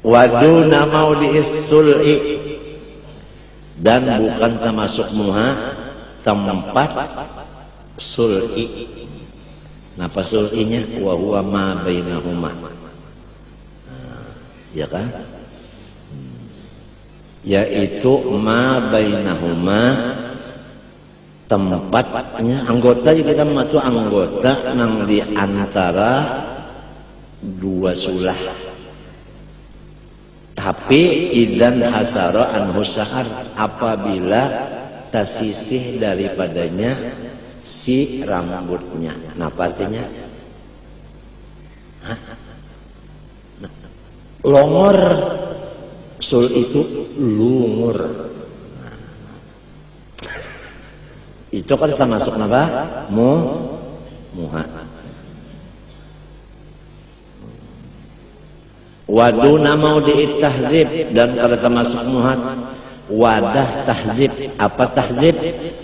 [SPEAKER 1] Waduna maudhi'is sul'i dan bukan termasuk muha tempat sul'i. Napa sul'inya? Wa huwa ma bainahuma. Ya kan? Yaitu ma bainahuma tempatnya anggota kita matu anggota nang di antara dua sulah. Tapi idzan hasara anhu syahar apabila tersisih daripadanya si rambutnya. Nah, artinya longor sul itu lungur. Itu kan termasuk apa? Muha. Waduna maudhi'it tahzib dan kalau termasuk muha wadah tahzib. Apa tahzib?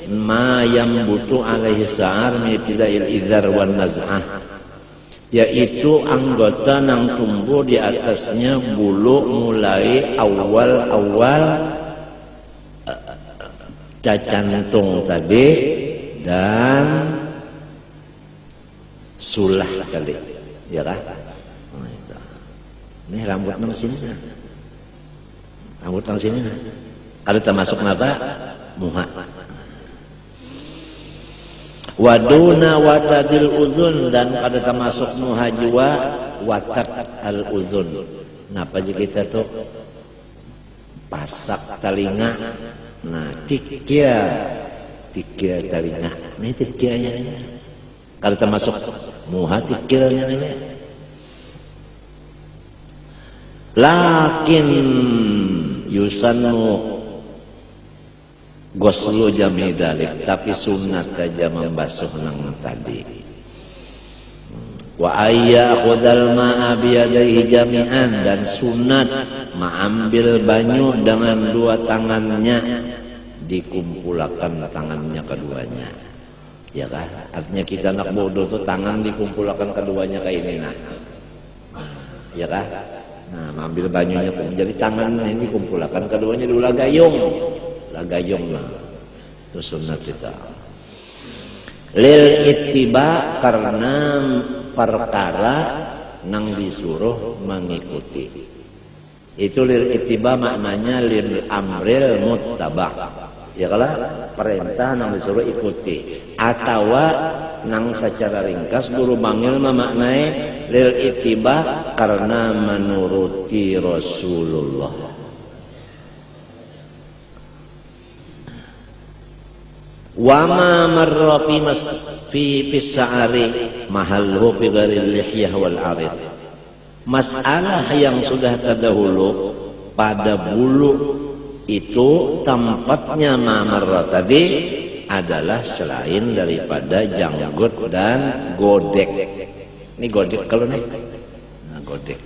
[SPEAKER 1] Ma yambutu alaihi sa'ar min ibtida'il idzar wan naz'ah, yaitu anggota yang tumbuh di atasnya bulu mulai awal-awal cacantung tadi dan sulah kali, ya kan? Ini rambut nang sini, rambut nang sini. Ada termasuk apa? Muha. Waduna watadil uzun, dan pada termasuk muha jua watad al uzun. Napa aja kita tuh pasak telinga, nah tikir telinga, ini tikirnya ini. Kalau termasuk muha tikirnya ini. Lakin yusannu goslu jami dalik, tapi sunat aja membasuh nang tadi. Wa ayya khudal ma'a biyadaihi jami'an, dan sunat mengambil banyu dengan dua tangannya, dikumpulkan tangannya keduanya, ya kan? Artinya kita nak bodoh tuh tangan dikumpulkan keduanya kayak ini, nah, ya kan? Nah, mengambil banyunya pun jadi tangan ini dikumpulkan keduanya dulu lagayung lah, itu sunat kita. Lil ittiba, karena perkara nang disuruh mengikuti. Itu lil ittiba maknanya lil amril muttaba, ya kalau perintah nang disuruh ikuti, atau nang secara ringkas guru bangil memaknai lil ittiba karena menuruti Rasulullah. Wama marra fi sa'ari mahalhu fi gharil lihyah wal arid. Masalah yang sudah terdahulu pada bulu itu tempatnya marra tadi adalah selain daripada janggut dan godek. Ini godek kalau nih, nah godek.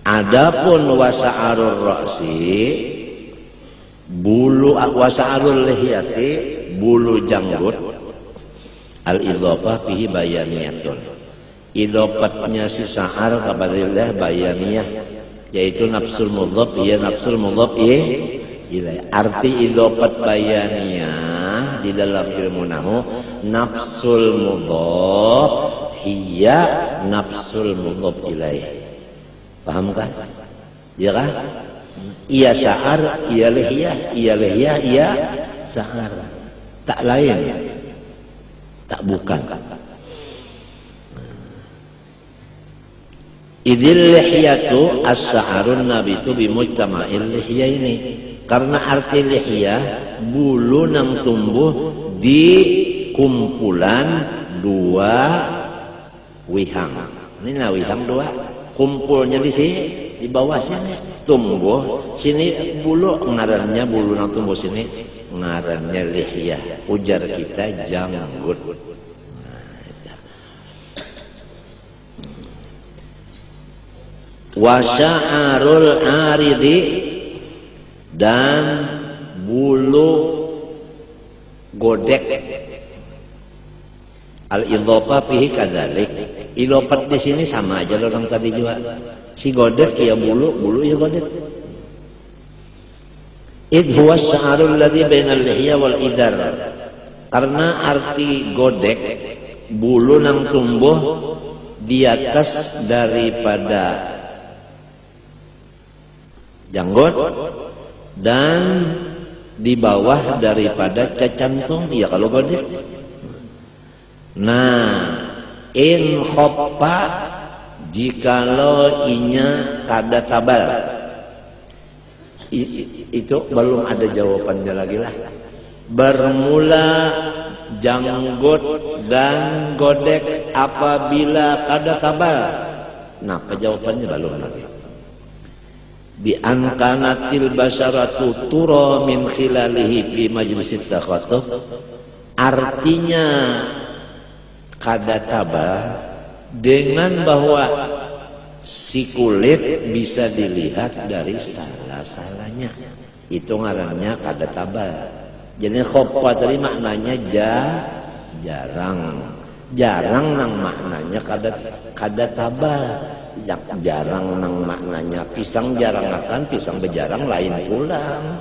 [SPEAKER 1] Adapun wasa'arur ra'si, bulu wasa'arul lihyati, bulu janggut, al-idhofah fihi bayaniyatun, idhofatnya si sa'ar kepada bayaniyah, yaitu nafsul mudhaf, ya nafsul mudhaf ilaih. Arti idhofat bayaniyah di dalam ilmu nahwu, nafsul mudhaf hiya nafsul mudhaf ilaih. Paham kan? Ya kan? Ia sa'ar, ia lihyah, ia sa'ar. Tak lain, tak bukan. Idil lihyatu as-sa'arun nabitu bimujtama'il lihyaini. Karena arti lihyah bulu nang tumbuh di kumpulan dua wihang. Ini lah wihang dua, kumpulnya di sini, di bawah sini. Tumbuh sini bulu, ngarannya bulu nang tumbuh sini ngarannya lihyah, ujar kita janggut. Wa sya'arul aridi, dan bulu godek, al-idhofah fihi kadzalik. Idhofat di sini sama aja loh orang tadi juga. Si godek ya bulu ya godek. Id huwa sya'arul ladzi bainal lihya wal idar. Karena arti godek bulu nang tumbuh di atas daripada janggut dan di bawah daripada cacantung, ya kalau godek. Nah, in khoppa, jikalau inya kada tabal, itu belum ada jawabannya lagi lah. Bermula janggut dan godek apabila kada tabal. Nah, jawabannya belum lagi. Bi an kanatil basharatu tura min khilalihi fi majlisit takhatuf, artinya kada tabal dengan bahwa si kulit bisa dilihat dari salah-salahnya, itu ngarannya kada tabal. Jadi khoppa tadi maknanya jarang nang maknanya kada tabal. Yang jarang nang maknanya pisang jarang akan pisang bejarang lain pulang.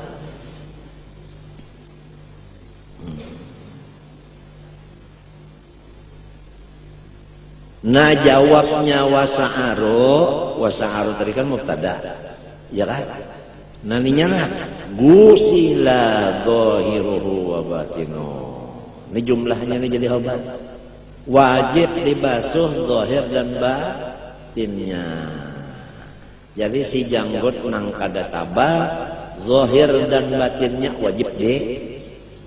[SPEAKER 1] Nah jawabnya wasa'aru tadi kan mubtada, ya kan? Nah ninya gusila zahiruhu wa batinuhu. Ini jumlahnya ini jadi obat. Wajib dibasuh zahir dan batinnya. Jadi si janggut nang kada tabal, zahir dan batinnya wajib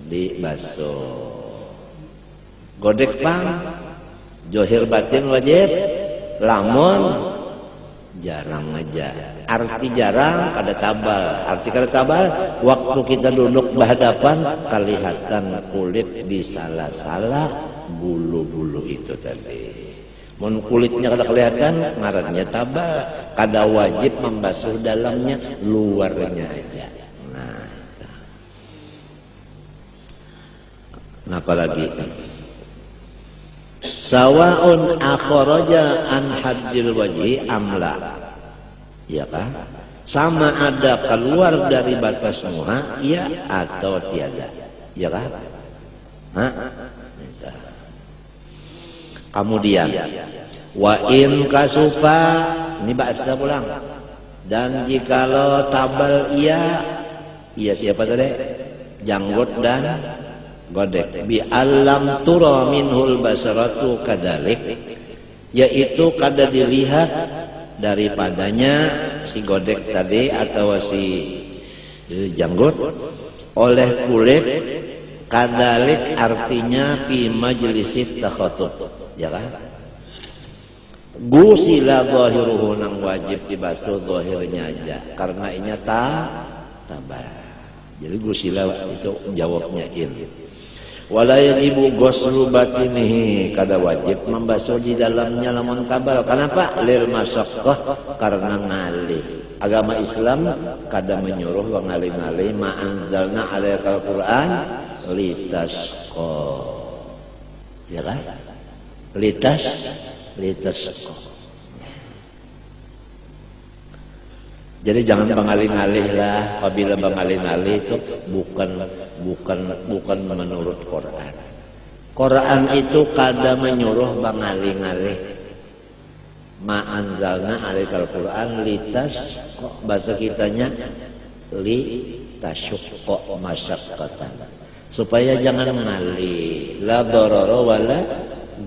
[SPEAKER 1] dibasuh. Godek pang, zahir batin wajib, lamun jarang aja. Arti jarang kada tabal. Arti kada tabal, waktu kita duduk berhadapan kelihatan kulit di salah-salah bulu-bulu itu tadi. Mun kulitnya kada kelihatan, ngarannya tabal. Kada wajib membasuh dalamnya, luarnya aja. Nah, apalagi sawaun akhraja an haddil wajhi amla, ya kan? Sama ada keluar dari batas muha, ya atau tiada, ya kan? Kemudian wa in kasufa, ini bahasa pulang. Dan jikalau tabal iya siapa tadi? Janggut dan godek. Bi alam tura minhul basaratu kadalik, yaitu kada dilihat daripadanya si godek tadi atau si janggut oleh kulit. Kadalik artinya fi majlisit takhatub, ya kan? Gusila zahiruhu, nang wajib dibasuh zahirnya aja karena inya tabal. Jadi gusila itu jawabnya in. Wala yajibu ghuslu batinihi, kada wajib membasuh di dalamnya lamun tabal. Kenapa? Lil masyaqqah, karena ngalih. Agama Islam kada menyuruh ngalih-ngalih ma anzalna alaikal Qur'an litasqa, ya kan? Litasqa. Jadi jangan mengalih-alih lah. Apabila mengalih-alih itu bukan menurut Quran. Quran itu kada menyuruh mengalih-alih. Ma anzalna alaikal Qur'an litasqa, bahasa kitanya litasqa masyaqqatan. Supaya jangan mengalih. La darara wala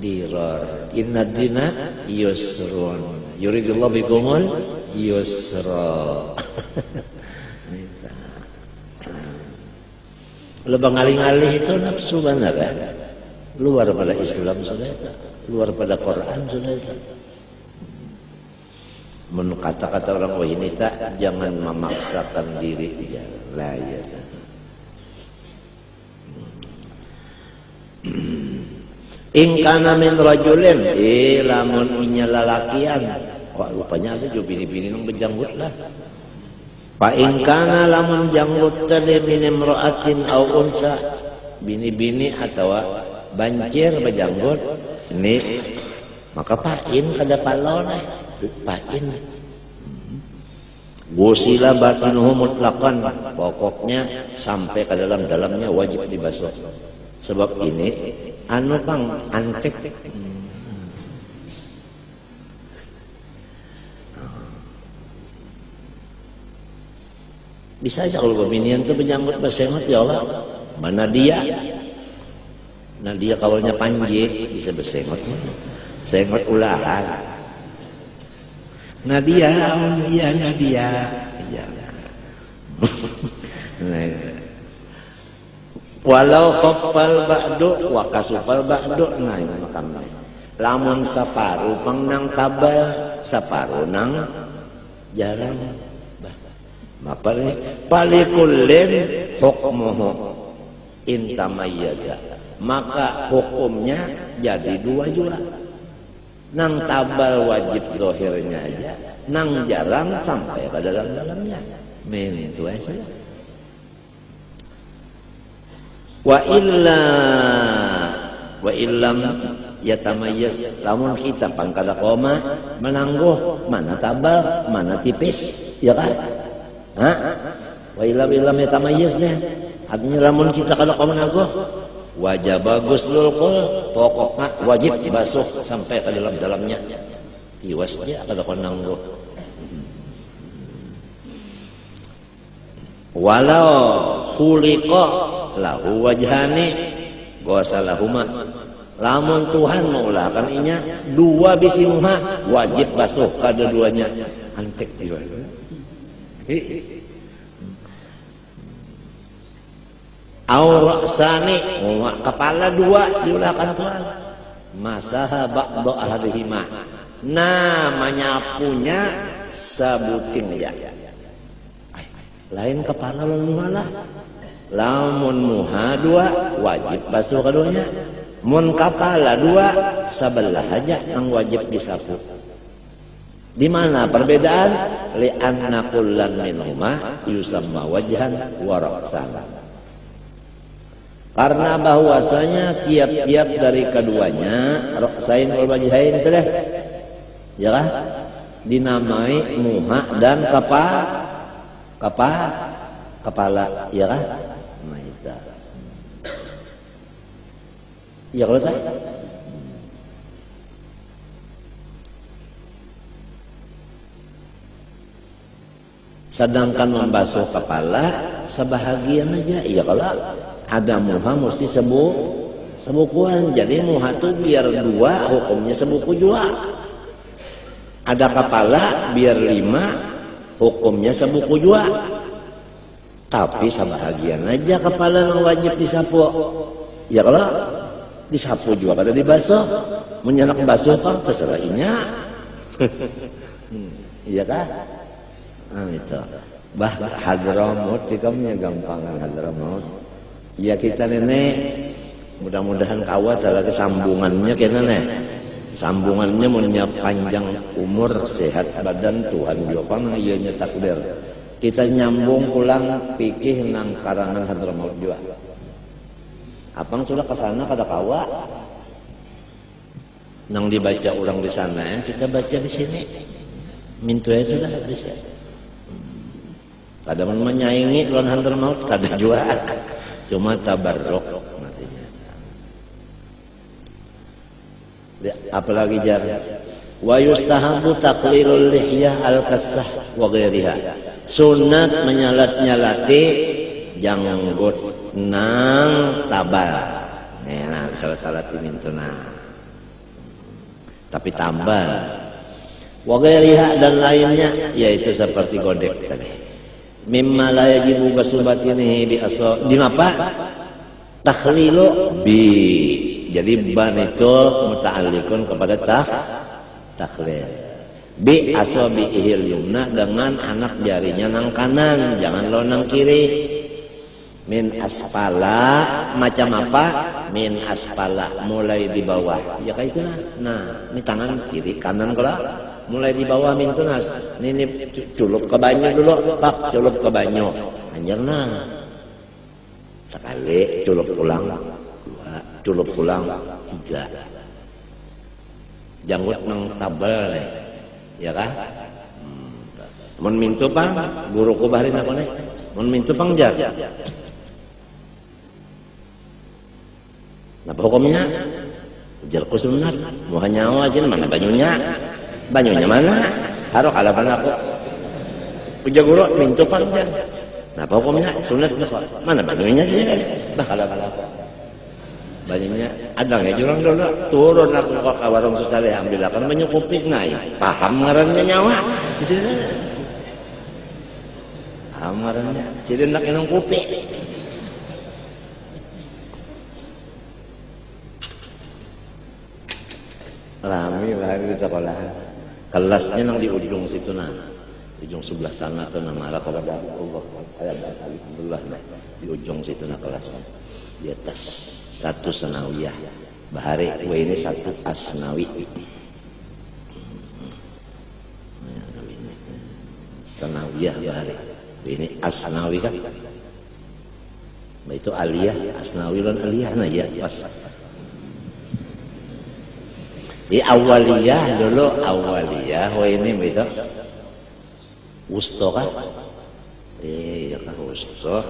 [SPEAKER 1] dirar. Inna dina yusrun. Yuridullahu bikumul yusra. Kalau mengalih-alih itu nafsu benar kan? Luar pada Islam sudah itu. Luar pada Quran sudah itu. Menurut kata-kata orang ini tak, jangan memaksakan diri dia. Lah ya. In kana min rajulin, lamun inya lalakian. Kok rupanya ada juga bini-bini nang bejanggut lah. Fa in kana lamun janggut tadi min imra'atin au unsa, bini-bini atau banjir bejanggut ini, maka pain kada palon, pain. Gusila batinuhu mutlaqan, pokoknya sampai ke dalamnya wajib dibasuh. Sebab ini anu pang antek. Bisa aja kalau peminian itu berjanggut bersengot, ya Allah, mana dia? Nah dia kawalnya panji bisa bersengot, sengot ulahan. Nadia, iya Nadia. Walau khaffal ba'du wa kasufal ba'du, nah ini makamnya. Lamun saparu pang nang tabal, saparu nang jarang. Apa nih? Palikullin hukmuhu in tamayyaza. Maka hukumnya jadi dua juga. Nang tabal wajib zahirnya aja, nang jarang sampai ke dalamnya. Itu aja. Wa illam yatamayyaz, lamun kita pangkada koma menangguh mana tabal mana tipis, ya kan? Wa illam yatamayyaz deh, artinya lamun kita kada koma menangguh wajah bagus lulkul pokoknya wajib basuh sampai ke dalam-dalamnya tiwasnya kada konang go walau khuliqa lahu wajhani gosalahuma lamun Tuhan maulakan inya dua bisi muha wajib basuh kedua-duanya antek juga aurasani kepala dua diulahkan Tuhan masaha ba'da ahlihima namanya punya sabuting ya lain kepala malah lamun muha dua wajib basuh keduanya mun kepala dua sebelah aja yang wajib disapu. Di mana perbedaan? Li anna kullan minhuma yusamma wajhan wa ra'san. Karena bahwasanya tiap-tiap dari keduanya ra'sain wal wajhain teh ya kan dinamai muha dan kepala ya kan? Nah itu. Ya kalau tak sedangkan membasuh kepala sebahagian aja iya kalau ada muha mesti sebukuan jadi muha tuh biar dua hukumnya sebuku jua ada kepala biar 5 hukumnya sebuku jua tapi sebahagian aja kepala yang wajib disapu ya kalau disapu juga kada dibasuh menyenak basuh kan terserah inya iya kan itu bah Hadramaut tikamnya gampangan Hadramaut ya kita nenek mudah-mudahan kawat lagi sambungannya kena nih sambungannya punya panjang umur sehat badan Tuhan jopang ianya takdir kita nyambung pulang pikih nang karangan Hadramaut juga abang sudah kesana kada kawa nang dibaca orang di sana kita baca di sini mintunya sudah habis ya kada menyaingi lawan Hadramaut kada jua cuma tabarruk matinya apalagi jar wa yustahabu taqlilul lihyah al-kassah wa ghairiha sunat menyalat-nyalati janggut nang tabal nah salat-salat dimintuna tapi tambal wa ghairiha dan lainnya yaitu seperti godek tadi mimma la yajibu basubatinihi bi asal di apa takhlilu bi jadi ban itu muta'alliqun kepada takhlil bi asabi'il yumna dengan anak jarinya nang kanan jangan lo nang kiri min aspala macam apa min aspala mulai di bawah ya kayak itulah nah ini tangan kiri kanan kalau mulai di bawah mintunas ini culup ke banyu dulu pak culup ke banyu anjir nah sekali culup pulang 2 culup pulang 3 janggut nang tabel nih ya kan mun mintu pang guruku baharin apa nih mun mintu pang jar napa hukumnya ujar kusunat mau nyawa aja mana banyunya mana harok alapan aku ujar guru mintu pang jar napa hukumnya sunat mana banyunya aja bakal alapan aku banyunya ada nggak jurang dulu turun aku ke warung susale ambil akan banyak kopi naik paham ngarannya nyawa di sini paham ngarannya sini nak minum kopi rame bahari di sekolah kelasnya nang di ujung situ nah ujung sebelah sana tuh nama arah kepada Allah alhamdulillah di ujung situ nah kelasnya di atas 1 sanawiyah bahari gue ini 1 asnawi sanawiyah bahari ini asnawi kan itu aliyah asnawi dan aliyah nah ya pas di awaliyah dulu awaliyah wah ini begitu wusto kan iya kan wusto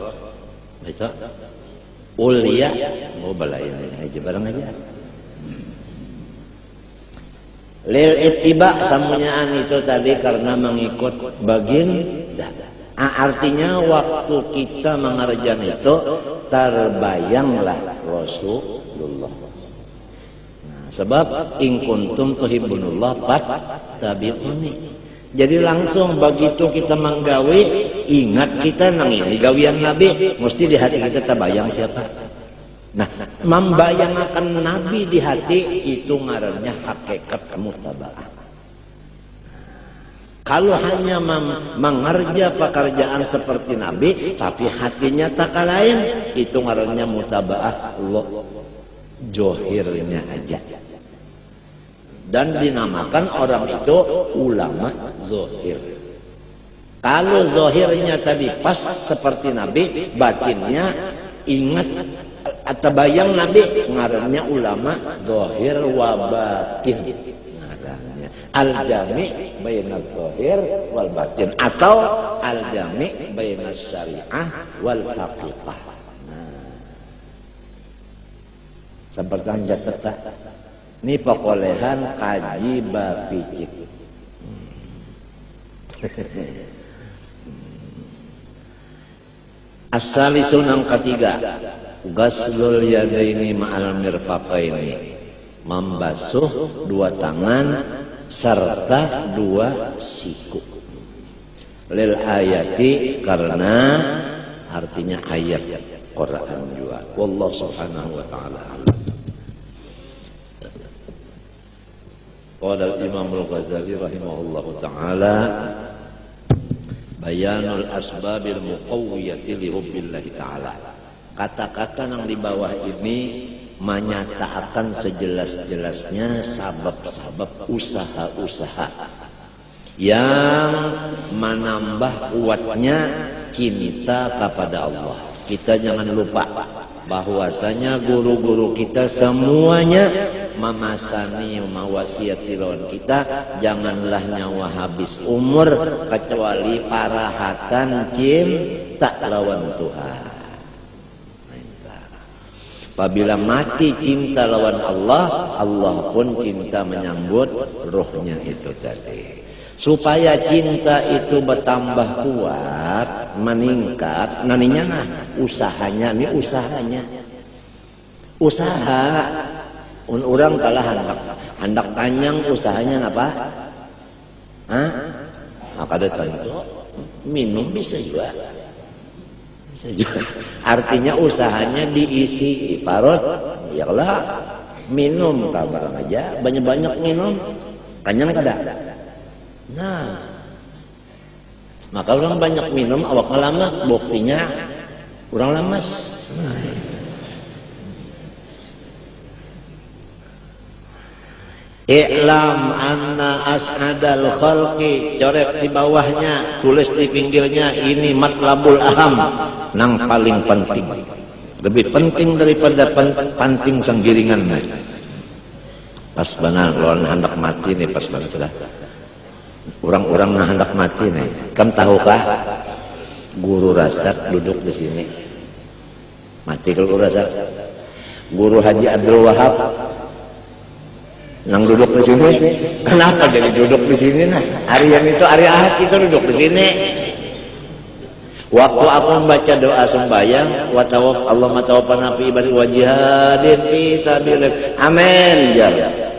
[SPEAKER 1] begitu Ulia mau balain aja barang aja. Lil ittiba samunyaan itu tadi karena mengikut baginda. Artinya waktu kita mengerjakan itu terbayanglah Rasulullah. Nah, sebab in kuntum tuhibbunullah fattabi'uni. Jadi langsung begitu kita menggawe, ingat kita nang ini gawian Nabi, mesti di hati kita terbayang siapa. Nah, membayangkan Nabi di hati itu ngarannya hakikat mutaba'ah. Kalau hanya mengerja pekerjaan seperti Nabi, tapi hatinya tak lain, itu ngarannya mutaba'ah johirnya aja. Dan dinamakan orang itu ulama zohir. Kalau zohirnya tadi pas seperti Nabi, batinnya ingat atau bayang Nabi, ngarannya ulama zohir wa batin. Ngarannya al-jami baina zohir wal batin atau al-jami baina syariah wal haqiqah. Nah, seperti anja tetap ini pekolehan kaji bapicik. As-salisun yang ketiga, ghaslul yadaini ma'al mirfaqaini, membasuh dua tangan serta dua siku. Lil ayati karena artinya ayat Quran juga. Wallahu subhanahu wa ta'ala alam. Qala al-Imam al-Ghazali rahimahullahu ta'ala bayanul asbabil muqawwiyati li hubbillahi ta'ala. Kata-kata yang di bawah ini menyatakan sejelas-jelasnya sabab-sabab usaha-usaha yang menambah kuatnya cinta kepada Allah. Kita jangan lupa bahwasanya guru-guru kita semuanya memasani mawasiati lawan kita, janganlah nyawa habis umur kecuali parahatan cinta lawan Tuhan. Apabila mati cinta lawan Allah, Allah pun cinta menyambut rohnya itu tadi. Supaya cinta itu bertambah kuat, meningkat, naninya nah usahanya, ini usahanya. Usaha orang kalah hendak tanyang usahanya apa? Hah? Maka ada tentu minum bisa juga. Bisa juga. Artinya usahanya diisi parut, iyalah minum kabar aja, banyak-banyak minum, kenyang kada. Nah, maka orang banyak minum awak lama, buktinya orang lemas. Nah. I'lam anna as'adal khalqi, coret di bawahnya, tulis di pinggirnya, ini matlabul aham, nang paling penting, lebih penting daripada panting sanggiringan. Pas benar lawan hendak mati nih, pas benar sudah orang-orang nah hendak mati nih. Kamu tahukah guru Rasak duduk di sini, mati kalau guru Rasak, guru Haji Abdul Wahab nang duduk di sini. Kenapa jadi duduk di sini? Nah, harian itu hari Ahad kita duduk di sini. Waktu aku membaca doa sembahyang, wa tawaf Allahumma tawaffana fi ibadika wa jihadin fi sabilik. Amin. Ya.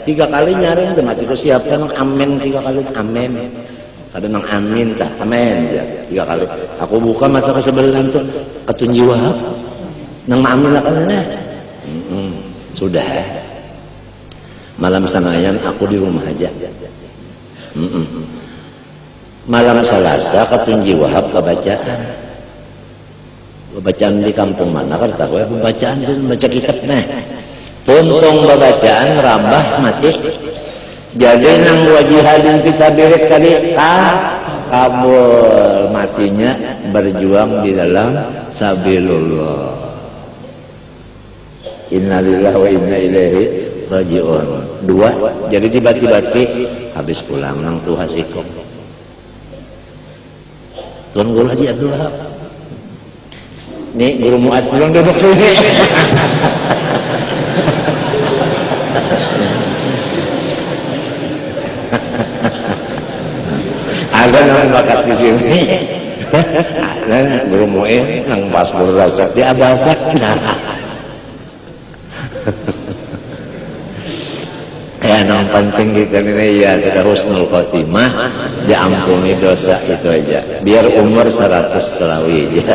[SPEAKER 1] 3 kali nyaring teh mati ku siap nang amin 3 kali. Amin. Kadang nang amin tah. Amin ya. 3 kali. Aku buka mata ke sebelah itu ketunji Wahab. Nang amin lah kana. Sudah. Malam sanayan aku di rumah aja. Malam Selasa ketunji Wahab bacaan di kampung mana kan tahu ya, bacaan baca kitab nah. Tuntung bacaan rambah mati. Jadi nang wajihadin fisabilik tadi kabul matinya berjuang di dalam sabilullah. Innalillahi wa inna ilaihi rajiun. 2 jadi dibati-bati habis pulang nang tuh hasiko Tuan Guru Haji Abdul Wahab Nih guru Muat belum duduk sini. Ada yang bakas di sini. Ada guru Muat nang pas berasa di abasak. Ya, yang penting kita ini ya sudah husnul khotimah, diampuni dosa itu aja. Biar umur 100 selawi ya.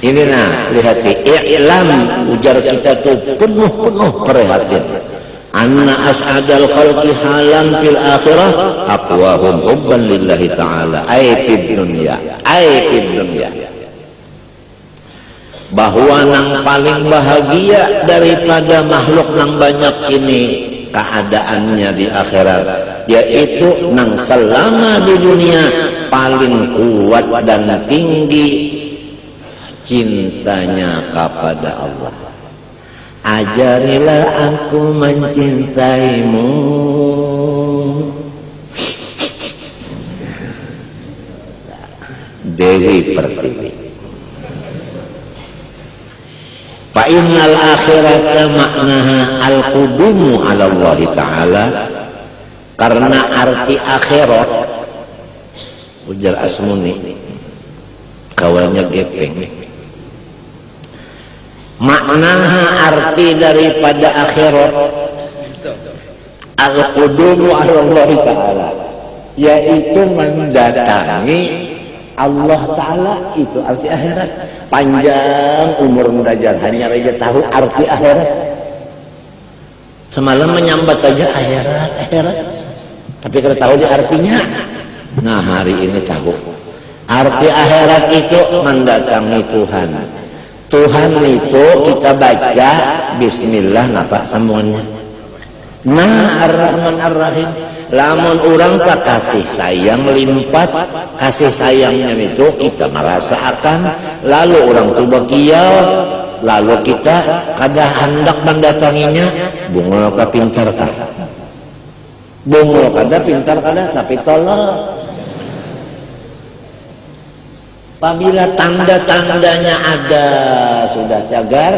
[SPEAKER 1] Ini nah, lihat i'lam ujar kita tuh penuh perhatian. Anna as'adal khalqi halan fil akhirah aqwahum hubban lillahi ta'ala ay fid dunya. Bahwa nang paling bahagia daripada makhluk nang banyak ini keadaannya di akhirat, yaitu nang selama di dunia paling kuat dan tinggi cintanya kepada Allah. Ajarilah aku mencintaimu. Dewi Pertiwi. Fa innal akhirata maknaha al-qudumu ala Allah Ta'ala. Karena arti akhirat, ujar Asmuni kawannya gepeng, maknaha arti daripada akhirat al-qudumu ala Allah Ta'ala, yaitu mendatangi Allah Ta'ala. Itu arti akhirat. Panjang umur mendajal hanya raja tahu arti akhirat. Semalam menyambat aja akhirat, tapi kalau tahu di artinya, nah hari ini tahu arti akhirat itu mendatangi Tuhan. Tuhan itu kita baca Bismillah, napa sambungannya? Nah, Ar-Rahman Ar-Rahim. Lamun orang tak kasih sayang limpat, kasih sayangnya itu kita merasakan, lalu orang tuh bagiau, lalu kita kada hendak mendatanginya, bungul ka pintar ka, bungul kada pintar kada, tapi tolol. Apabila tanda-tandanya ada, sudah cagar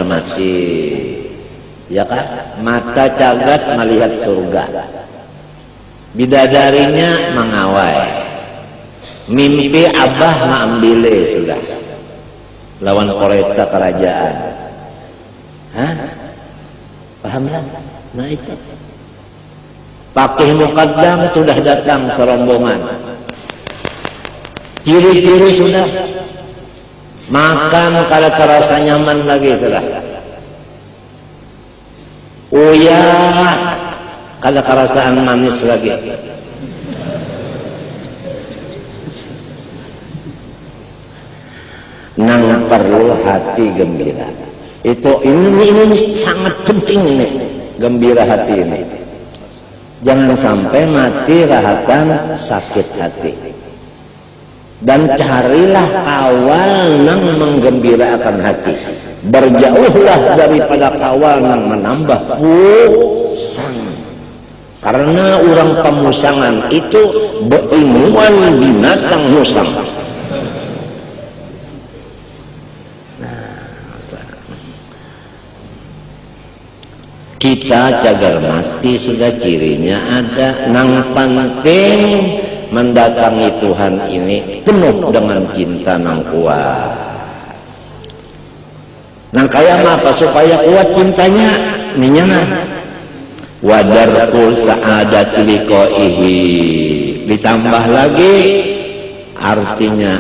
[SPEAKER 1] mati. Ya kan? Mata cagat melihat surga, bidadarinya mengawai, mimpi abah mengambil sudah lawan koreta kerajaan. Hah? Paham lah? Nah itu Pakih Muqaddam sudah datang serombongan, ciri-ciri sudah makan kada terasa nyaman lagi sudah. Uyah kada kerasaan manis lagi. Nang perlu hati gembira. Itu ini sangat penting nih, gembira hati ini. Jangan sampai mati rahatan sakit hati. Dan carilah kawal nang menggembirakan hati. Berjauhlah daripada kawal yang menambah pusang. Karena orang pemusangan itu berimuan binatang musang. Kita cagar mati sudah cirinya ada. Nang penting mendatangi Tuhan ini penuh dengan cinta nang kuat. Nang kaya apa supaya kuat cintanya minyana wadarul sa'adat liqaihi, ditambah lagi artinya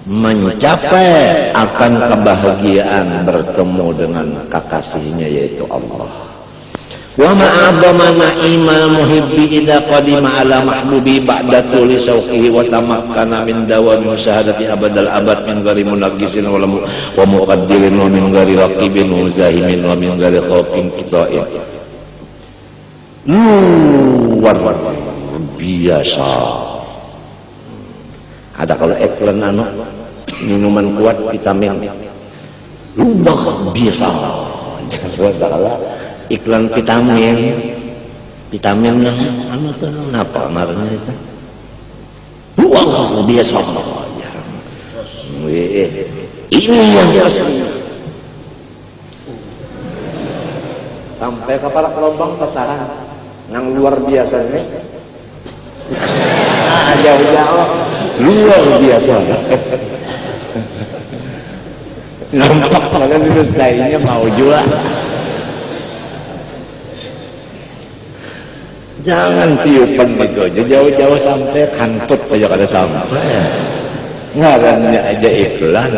[SPEAKER 1] mencapai akan kebahagiaan bertemu dengan kekasihnya yaitu Allah. Wa ma'adama na'imal muhibbi idha qadima ala mahbubi ba'da tuli syauqihi wa tamakkana min dawami musyahadati abadal abad min gari munagisin wa muqaddilin wa min gari raqibin wa zahimin wa min gari khawfin kita'in. Luar biasa. Ada kalau iklan minuman kuat vitamin luar biasa. Iklan vitamin vitamin anu tuh napa ngaranna itu wah biasa ini yang biasa sampai kepala kelompong ketahan nang luar biasa nih jauh-jauh luar biasa nampak pada lulus dainya mau juga jangan tiupan gitu aja jauh-jauh sampai kantut aja kada sampai ngarannya aja iklan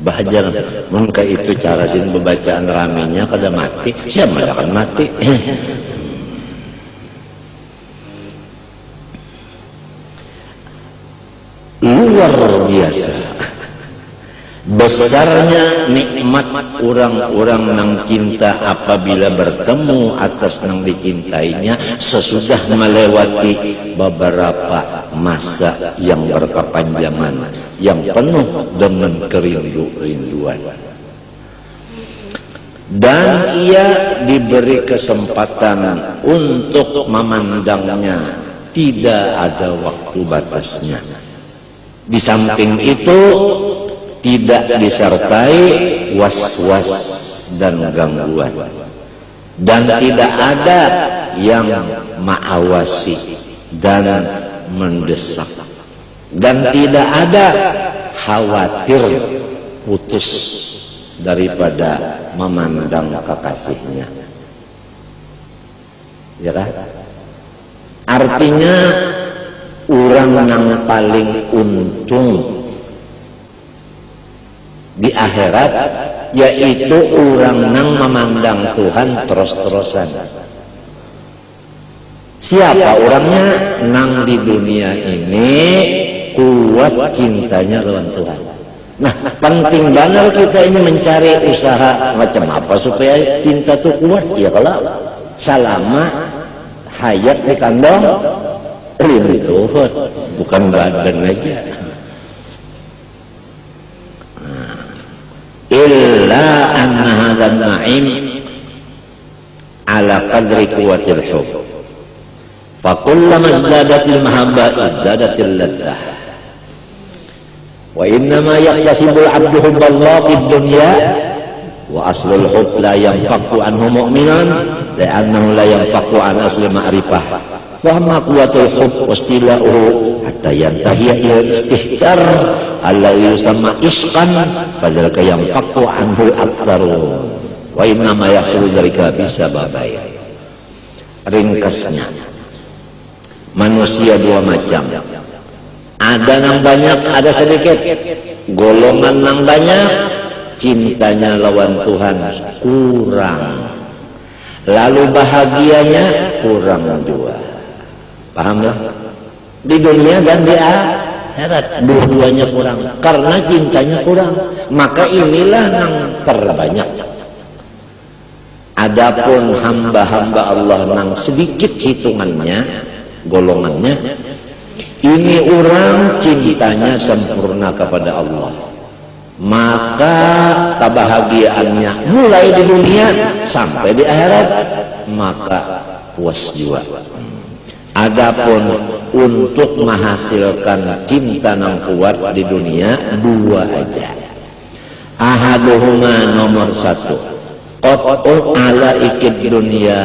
[SPEAKER 1] bahajar mungkin itu cara sin pembacaan raminya kada mati siapa akan mati luar biasa besarnya nikmat orang-orang nang cinta apabila bertemu atas nang dicintainya sesudah melewati beberapa masa yang berkepanjangan yang penuh dengan kerindu-rinduan dan ia diberi kesempatan untuk memandangnya tidak ada waktu batasnya. Di samping itu tidak disertai was-was dan gangguan dan tidak ada yang mengawasi dan mendesak dan tidak ada khawatir putus daripada memandang kekasihnya, ya kan? Artinya orang yang paling untung di akhirat yaitu orang yang memandang Tuhan terus-terusan. Siapa orangnya? Nang di dunia ini kuat cintanya lawan Tuhan. Nah, penting banget kita ini mencari usaha macam apa supaya cinta itu kuat. Ya kalau selama hayat di kandang rindu Tuhan, bukan badan aja. Illa anna hadzal na'im ala qadri quwwatil hubb fa kullama izdadatil mahabbah izdadatil laddah wa innama yaqtasibul 'abdu hubballah fid dunya wa aslul hubb la yanfaqu anhu mu'minan li'annahu la yanfaqu an asli ma'rifah wa amma quwwatul hubb wastila'uhu hatta yantahiya ila istihtar alladhi yusamma isqan fadzalika yanfaqu anhu al-aktsaru wa innama yahsulu dzalika bisababai. Ringkasnya manusia dua macam, ada yang banyak ada sedikit. Golongan yang banyak cintanya lawan Tuhan kurang, lalu bahagianya kurang juga. Pahamlah? Di dunia dan di akhirat dua-duanya kurang karena cintanya kurang, maka inilah yang terbanyak. Adapun hamba-hamba Allah yang sedikit hitungannya golongannya ini orang cintanya sempurna kepada Allah, maka kebahagiaannya mulai di dunia sampai di akhirat maka puas jiwa. Adapun untuk menghasilkan cinta yang kuat di dunia dua aja. Ahaduhuma nomor satu qat'u ala ikid dunia,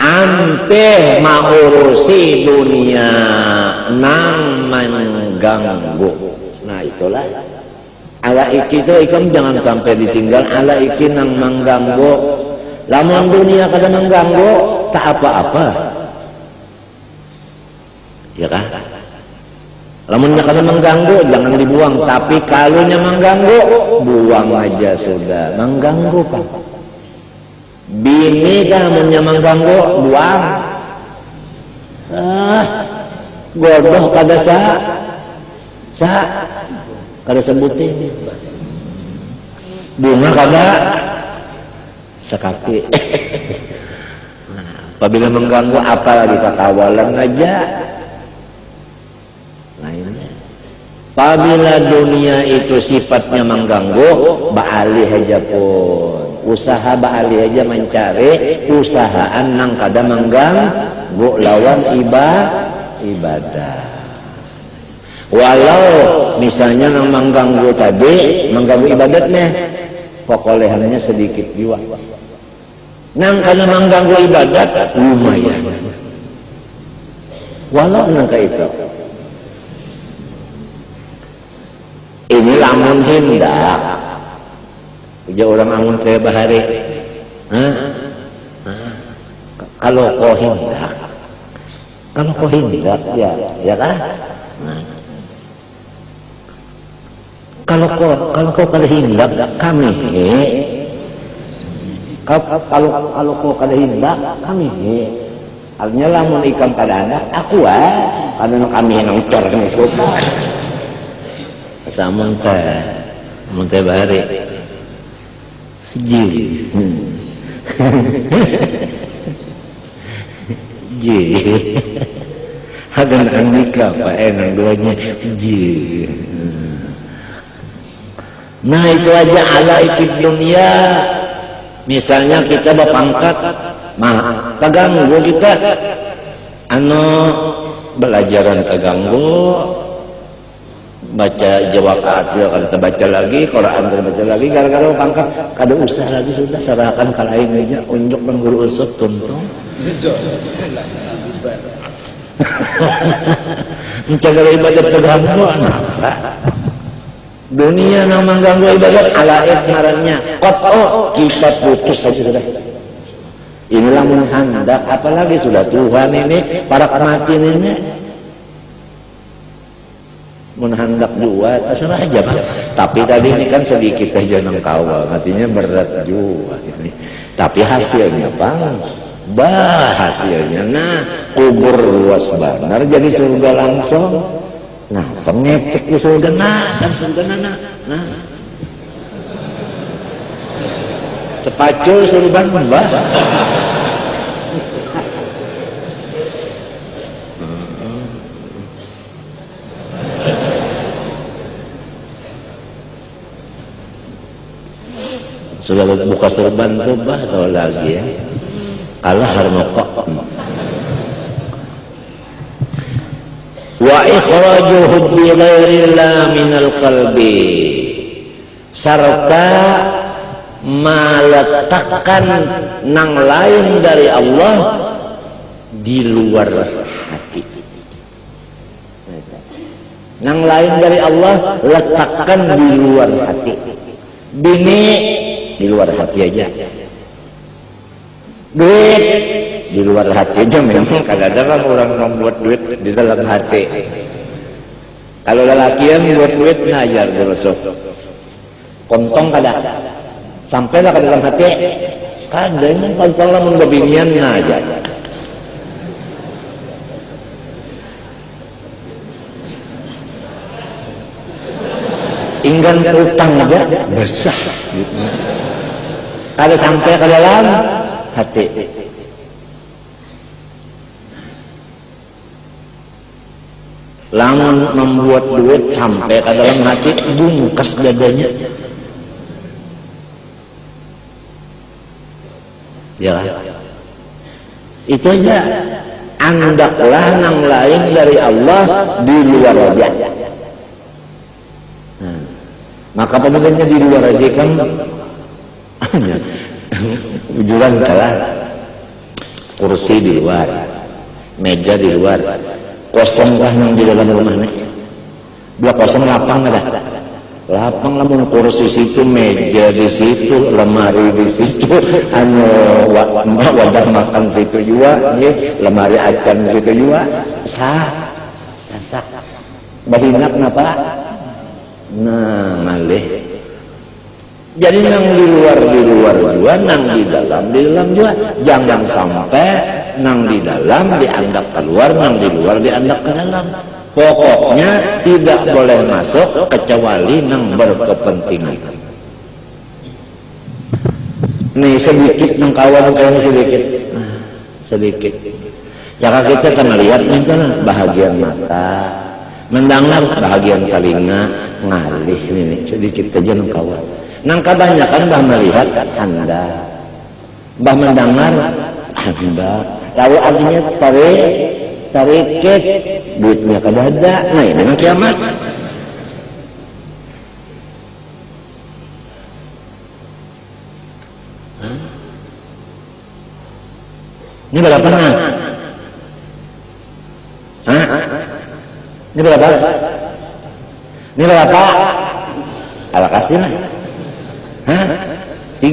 [SPEAKER 1] ampe maurusi dunia nang mengganggu. Nah itulah ala ikid itu ikam jangan sampai ditinggal. Ala ikid nang mengganggu, lamun dunia kada mengganggu tak apa-apa, ya kan? Lamunnya kada mengganggu jangan dibuang, tapi kalunya mengganggu buang aja sudah. Mengganggu Pak, bini kamunya mengganggu buang. Godoh kada kada sebutin, bunga kada sekaki. Apabila mengganggu apalagi kekawalan aja lainnya. Apabila dunia itu sifatnya mengganggu, ba'ali aja pun usaha ba'ali aja mencari usahaan nang kada mengganggu lawan ibadah. Walau misalnya nang mengganggu tadi mengganggu ibadatnya, pekolehannya sedikit juga. Nang kada mengganggu ibadat lumayan. Walau nang kayak itu. Ini lamun hendak puja orang amun teh bahari. Kalau kau hendak ya kan? Kalau kau kada hendak kami kalau kau kada hendak kami artinya lamun ikam kada ada aku karena kami yang cor itu samun teh bahari ji ada nang nikah pak nang duanya ji. Nah itu aja ala ikut dunia. Misalnya kita berpangkat kaganggu kita belajaran kaganggu, baca jawakaat juga kada baca lagi, Quran kada baca lagi, gara-gara pangkat kada usah lagi, sudah serahkan ke lain aja, unjuk dan guru usuk tuntung menjaga ibadat terganggu apa dunia yang mengganggu ibadat alaik ngarannya kita putus saja sudah. Inilah menghendak, apalagi sudah Tuhan ini para kematin ini menghendak juga terserah aja Pak. Tapi tadi ini kan sedikit aja nang kawal, artinya berat juga ini. Tapi hasilnya Pak, hasilnya kubur luas benar jadi surga langsung. Nah pengepek di surga dan surga tepacul surban mbah. Sudah buka serban tuh bah atau lagi ya kalah harmoko wa ikhraju hubbi ghairillah minal qalbi serta meletakkan nang lain dari Allah di luar hati. Nang lain dari Allah letakkan di luar hati. Bini di luar hati aja, duit di luar hati aja. Memang kadang-kadang orang membuat duit di dalam hati. Kalau lelakian buat duit ngajar berusuk kontong kada sampailah ke dalam hati kadang kalau menggabinian ngajar inggan utang aja besar gitu. Kada sampai ke dalam hati. Lamun membuat duit sampai ke dalam hati, bungkas dadanya. Ya kan? Itu aja. Andaklah nang lain dari Allah di luar aja. Maka pemilihannya di luar aja kan ujuran kalah, kursi di luar, meja di luar, kosong lah yang di dalam rumah nih, belah kosong lapang ada, lapang lah mun kursi situ, meja di situ, lemari di situ, wadah makan situ juga, lemari acan situ juga, sah, bahinak napa? Nah malih jadi nang di luar juga, nang di dalam juga. Jangan sampai nang di dalam dianggap keluar, nang di luar dianggap ke dalam. Pokoknya tidak boleh masuk kecuali nang berkepentingan. Nih sedikit nang kawan kayaknya sedikit. Jika kita kan lihat misalnya bahagian mata, mendengar bahagian telinga ngalih ini sedikit ke jeneng kawan. Nang kebanyakan bah melihat Anda, bah mendengar Anda. Lalu artinya tarik duitnya ke dada. Nah ini dengan kiamat. Ini berapa nah? Hah? Ini berapa? Ini berapa? Ala kasih lah. Hah? 3,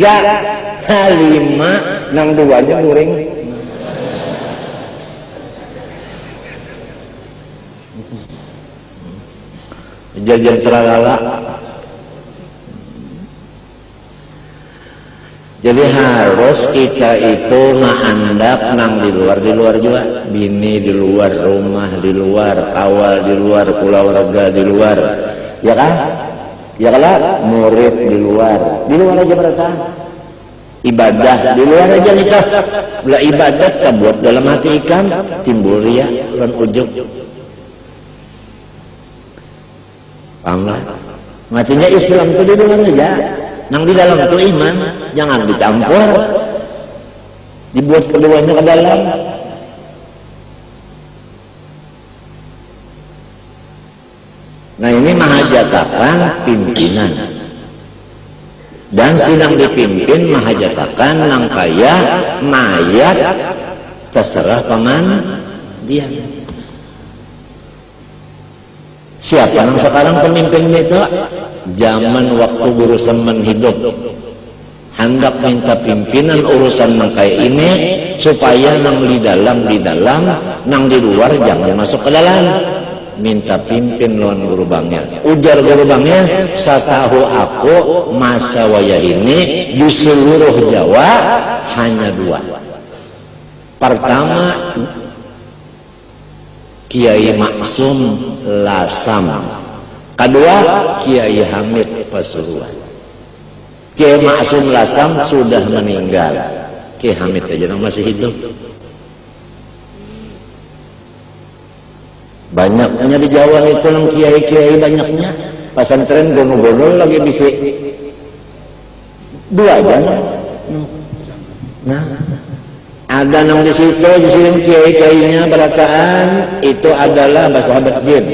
[SPEAKER 1] 5, nang 2-nya guring. Jajan teralala. Jadi harus kita itu naandap nang di luar juga, bini di luar, rumah di luar, kawal di luar, keluarga di luar, ya kan? Ya kan? Murid di luar aja berkah. Ibadah di luar aja nikah. Bila ibadat buat dalam hati ikan timbul ria lan ujub. Paham lah? Matinya Islam itu di luar aja. Nang di dalam itu iman, jangan dicampur. Dibuat keduanya ke dalam. Nah ini mahajatakan pimpinan. Dan sidang dipimpin mahajatakan nang kaya mayat terserah paman dia. Siapa yang sekarang pemimpinnya itu? Zaman waktu guru semen hidup hendak minta pimpinan urusan nang kayak ini supaya nang di dalam nang di luar jangan masuk ke dalam. Minta pimpin lawan guru bangnya. Ujar guru bangnya, satahu aku masa wayah ini di seluruh Jawa hanya 2. Pertama Kiai Maksum Lasam, kedua Kiai Hamid Pasuruan. Kiai Maksum Lasam sudah meninggal, Kiai Hamid aja masih hidup. Banyaknya di Jawa itu nang kiai-kiai banyaknya. Pesantren gono-gono lagi bisa 2 aja. Nah, ada nang di situ kiai-kiainya berataan itu adalah sahabat jin.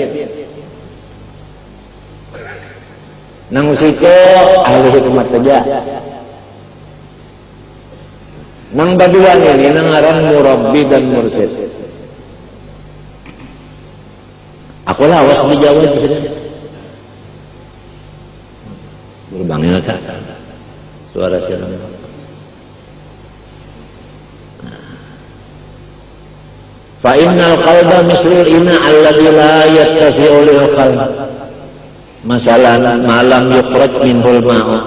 [SPEAKER 1] Nang situ ahli hikmat saja. Nang baduan ini nang aran murabbi dan mursyid. Aku lawas di Jawa itu sudah. Berbangnya tak suara siapa? Fa innal qalba mislul ina alladhi la yattasi'u lil qalb. Masalan malam yukhraj minhul ma'u.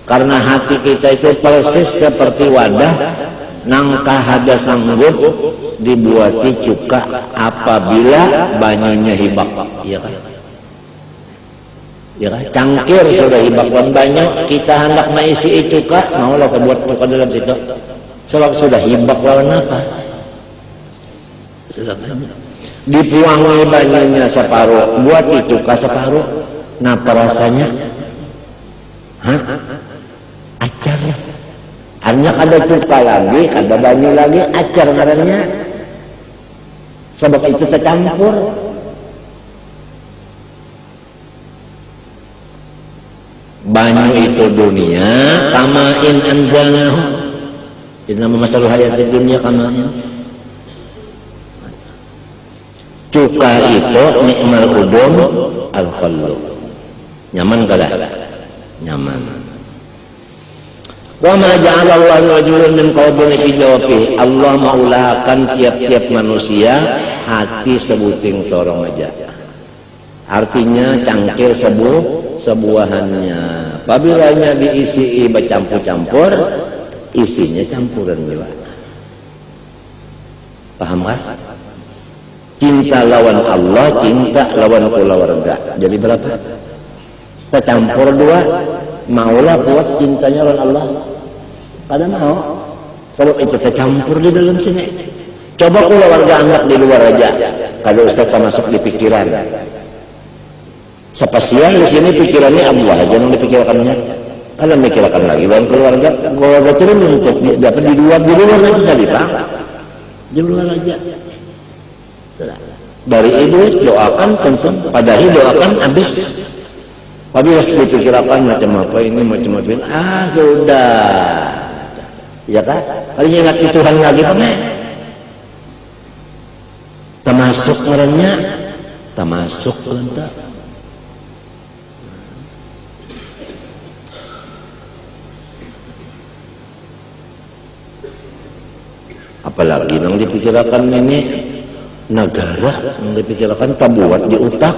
[SPEAKER 1] Karena hati kita itu persis seperti wadah nang kahada sanggup dibuati cuka apabila banyunya hibak. Iya kan? Ya kan? Cangkir sudah hibak dan banyu, kita hendak mengisi cuka, maulah buat cuka dalam situ. Sebab sudah hibak lawan apa? Sudah dipuangi banyunya separuh, buat cuka separuh. Napa rasanya? Hah? Acar. Artinya ada cuka lagi, ada banyu lagi, acar ngarannya. Sebab itu tercampur. Banyu itu dunia, kamain anzalnahu. Inna masalah hayat di dunia kamain. Cuka itu nikmal udum al-khallu. Nyaman kada? Nyaman. Wa ma ja'alallahu rajulun min qalbin fi jawfihi. Allah maulakan tiap-tiap manusia hati sebuting sorong aja. Artinya cangkir sebuahannya. Apabila diisi bercampur-campur, isinya campuran juga. Paham kan? Cinta lawan Allah, cinta lawan keluarga. Jadi berapa? Tercampur 2. Maulah buat cintanya lawan Allah. Pada mau. Kalau itu tercampur di dalam sini. Coba keluarga anak di luar aja. Kalau Ustaz termasuk di pikiran. Spasial di sini pikirannya Allah, jangan dipikirkannya. Kalau mikirkan lagi dalam keluarga itu untuk dapat di luar aja tadi Pak. Di luar aja. Dari ibu doakan tentu, padahal doakan habis. Habis dipikirkan macam apa ini, macam apa ini. Sudah. Ya kan? Kalau ingat Tuhan lagi Pak. Termasuk orangnya, termasuk entah. Apalagi yang dipikirkan ini negara, yang dipikirkan tabuat di utak,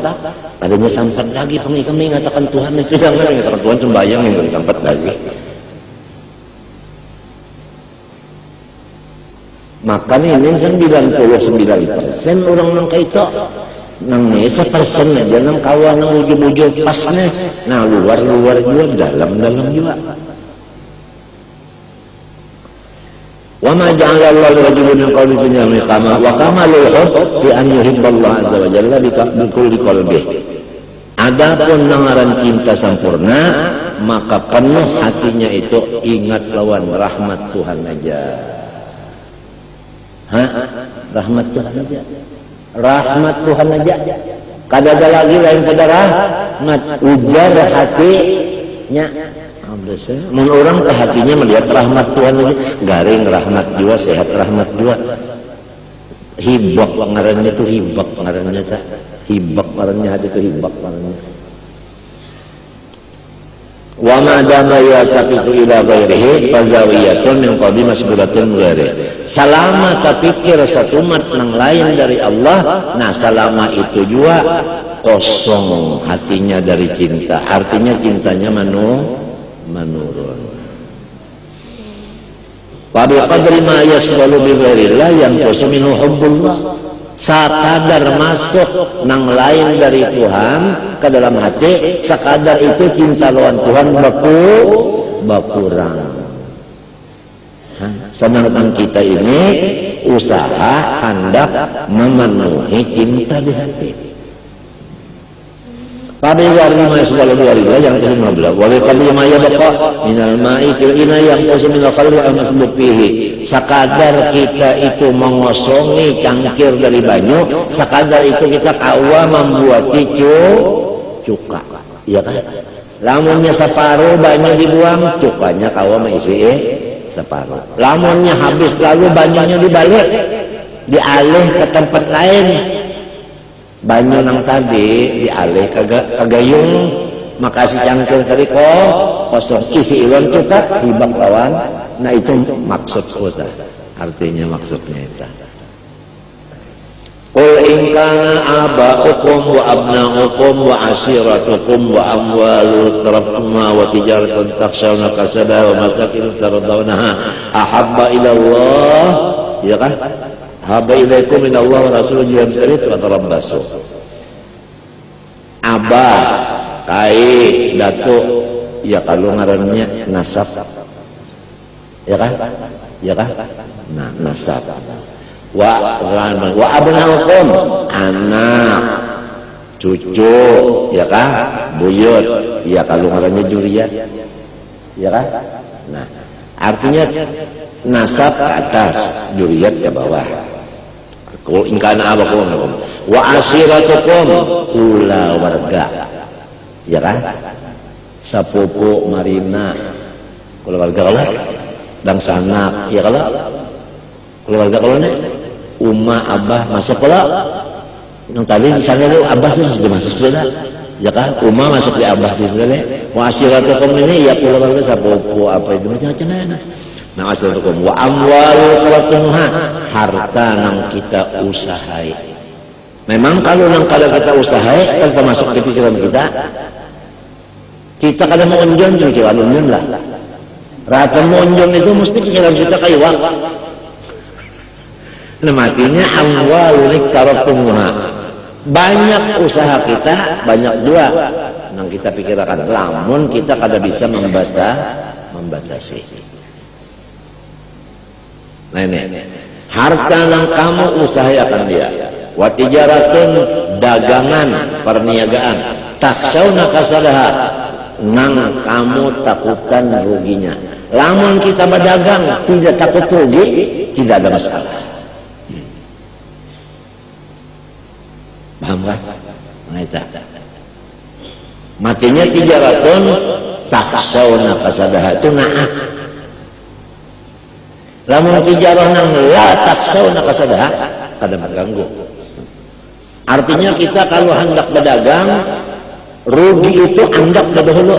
[SPEAKER 1] adanya sampat lagi kami mengatakan Tuhan, mengatakan Tuhan sembahyang yang sampat lagi. Makanya ini 99% orang nang kaito nang 1% aja nang kawan nang ujung-ujung pasnya, nah luar juga, dalam juga. Wa ma ja'ala Allahu rajulan min qalbi fi jami'i qama wa kamalul hubb bi an yuhibballah azza wa jalla bi kulli qalbih. Adapun nangaran cinta sempurna, maka penuh hatinya itu ingat lawan rahmat Tuhan aja. Rahmat Tuhan aja. Rahmat Tuhan aja. Kada ada lagi lain pada rahmat, ujar hatinya. Mun orang ke hatinya melihat rahmat Tuhan lagi, garing rahmat jua, sehat rahmat jua. Hibak ngarannya itu hibak ngarannya tak. Hibak ngarannya ada itu hibak ngarannya. Wa ma dama yatafitu ila ghairihi fazawiyatun min qalbi masburatun ghairi. Selama terpikir satu mat nang lain dari Allah, nah selama itu juga kosong hatinya dari cinta. Artinya cintanya menurun. Wa bi qadri ma yasbalu bi ghairillah yang minhu hubbullah. Sakadar masuk nang lain dari Tuhan ke dalam hati, sakadar itu cinta lawan Tuhan berkurang. Sedangkan kita ini usaha hendak memenuhi cinta di hati. Pada warna ma yasbalu bi ghairillah yang ke-15. Wa bi qadri ma yabqa minal ma'i fil ina yang minal khalli al-masbut fihi. Sakadar kita itu mengosongi cangkir dari banyu, sakadar itu kita kawa membuat cuka. Iya kan? Lamunnya separuh banyu dibuang, cukanya kawa mengisi separuh. Lamunnya habis lalu banyunya dibalik, dialih ke tempat lain. Banyu nang tadi dialih ke gayung, makasih cangkir tadi kosong, isi ilon cuka, hibak lawan. Nah itu maksud kita, artinya maksudnya itu. Qul in kana aba'ukum wa abna'ukum wa ashiratukum wa amwalun taraftumuha wa tijaratun takhshawna kasadaha wa masakin tardawnaha ahabba ila Allah, ya kan? Habba ilaikum min Allah wa rasuluhu jihad sabit wa tarabbasu. Abah, kai, datuk, ya kalau ngarannya nasab. Ya kan? Ya kan? Nah, nasab. Wa abnaukum, anak, cucu, ya kan? Buyut, ya kalau ngarannya juriyah. Ya kan? Nah, artinya nasab ke atas, juriyat ke bawah. Kul in kana abakum wa ashiratukum, kula warga. Ya kan? Sapupu marina, kula warga kalau dan sanak, ya kalau keluarga kalau nih umma abah masuk kalau yang tadi di sana itu abah sudah masuk sudah, ya kan? Umma masuk di abah sudah deh. Wa ashiratukum ini ya keluarga sapupu apa itu macam-macam. Nah ashiratukum wa amwalu taraftumuha, harta nang kita usahai. Memang kalau nang kita usahai kan termasuk di pikiran kita kadang mau unjun pikiran unjun lah. Rata monjong itu mesti pikiran kita kayak wak. Nah matinya amwalulik taraftumuha. Banyak usaha kita, banyak juga yang kita pikirkan. Lamun kita kada bisa membatasi. Nah ini harta yang kamu usahakan dia. wa tijaratun dagangan perniagaan taksyauna kasadaha nang kamu takutan ruginya. Lamun kita berdagang tidak takut rugi, tidak ada masalah. Paham kan? Nah, itu. Matinya tijaratun taksyauna kasadaha itu naah. Lamun tijarah nang la taksyauna kasadaha kada mengganggu. Artinya kita kalau hendak berdagang rugi itu anggap dahulu.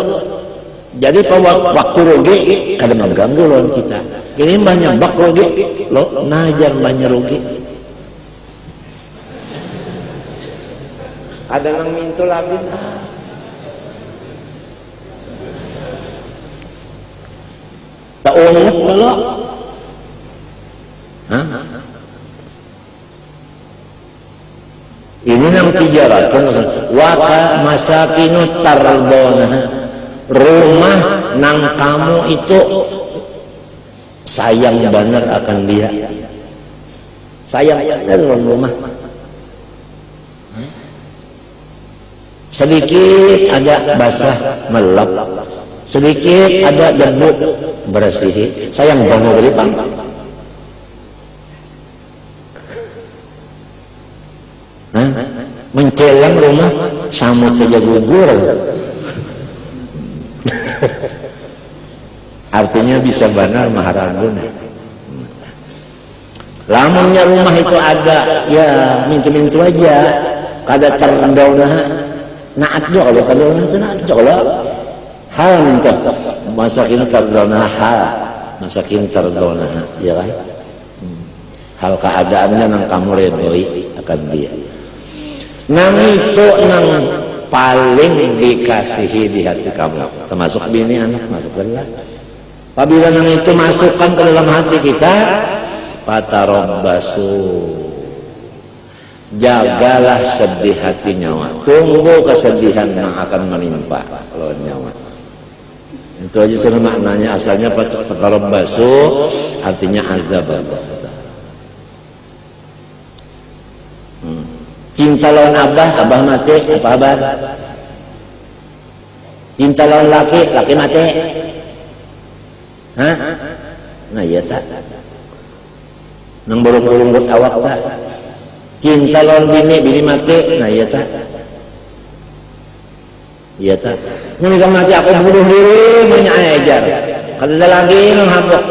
[SPEAKER 1] Jadi waktu rugi kada mengganggu lawan kita. Ini banyak bak rugi, lo najar banyak rugi. Ada nang mintu lagi. Tak unik kalau. Hah? Ini nang tijaratun waka masakinu tardona, rumah nang kamu itu sayang benar akan dia, sayang benar rumah. Sedikit ada basah melap, sedikit ada debu bersih, sayang benar dari pangkal. Mencelang rumah sama saja gugur. Artinya bisa benar maharaguna. Lamunnya rumah itu ada, ya mintu-mintu aja. Kada terdaunah, naat jo kalau terdaunah itu naat jo kalau hal minta masakin terdaunah hal, masakin terdaunah, ya kan? Hal keadaannya nang kamu redoi akan dia. Nang itu nang paling dikasihi di hati kamu, termasuk bini anak masukkanlah. Apabila nang itu masukkan ke dalam hati kita, patarobbasu, jagalah sedih hati nyawa, tunggu kesedihan yang akan menimpa lawan nyawa. Itu aja sudah maknanya. Asalnya patarobbasu artinya azab. Cinta lawan abah, abah mati, apa kabar? Cinta lawan laki, laki mati. Hah? Nah iya tak. Nang burung-burung buat awak tak. Cinta lawan bini, bini mati. Nah iya tak. Iya tak. Ini kan mati aku bunuh diri, banyak ajar. Kalau ada lagi nang habuk.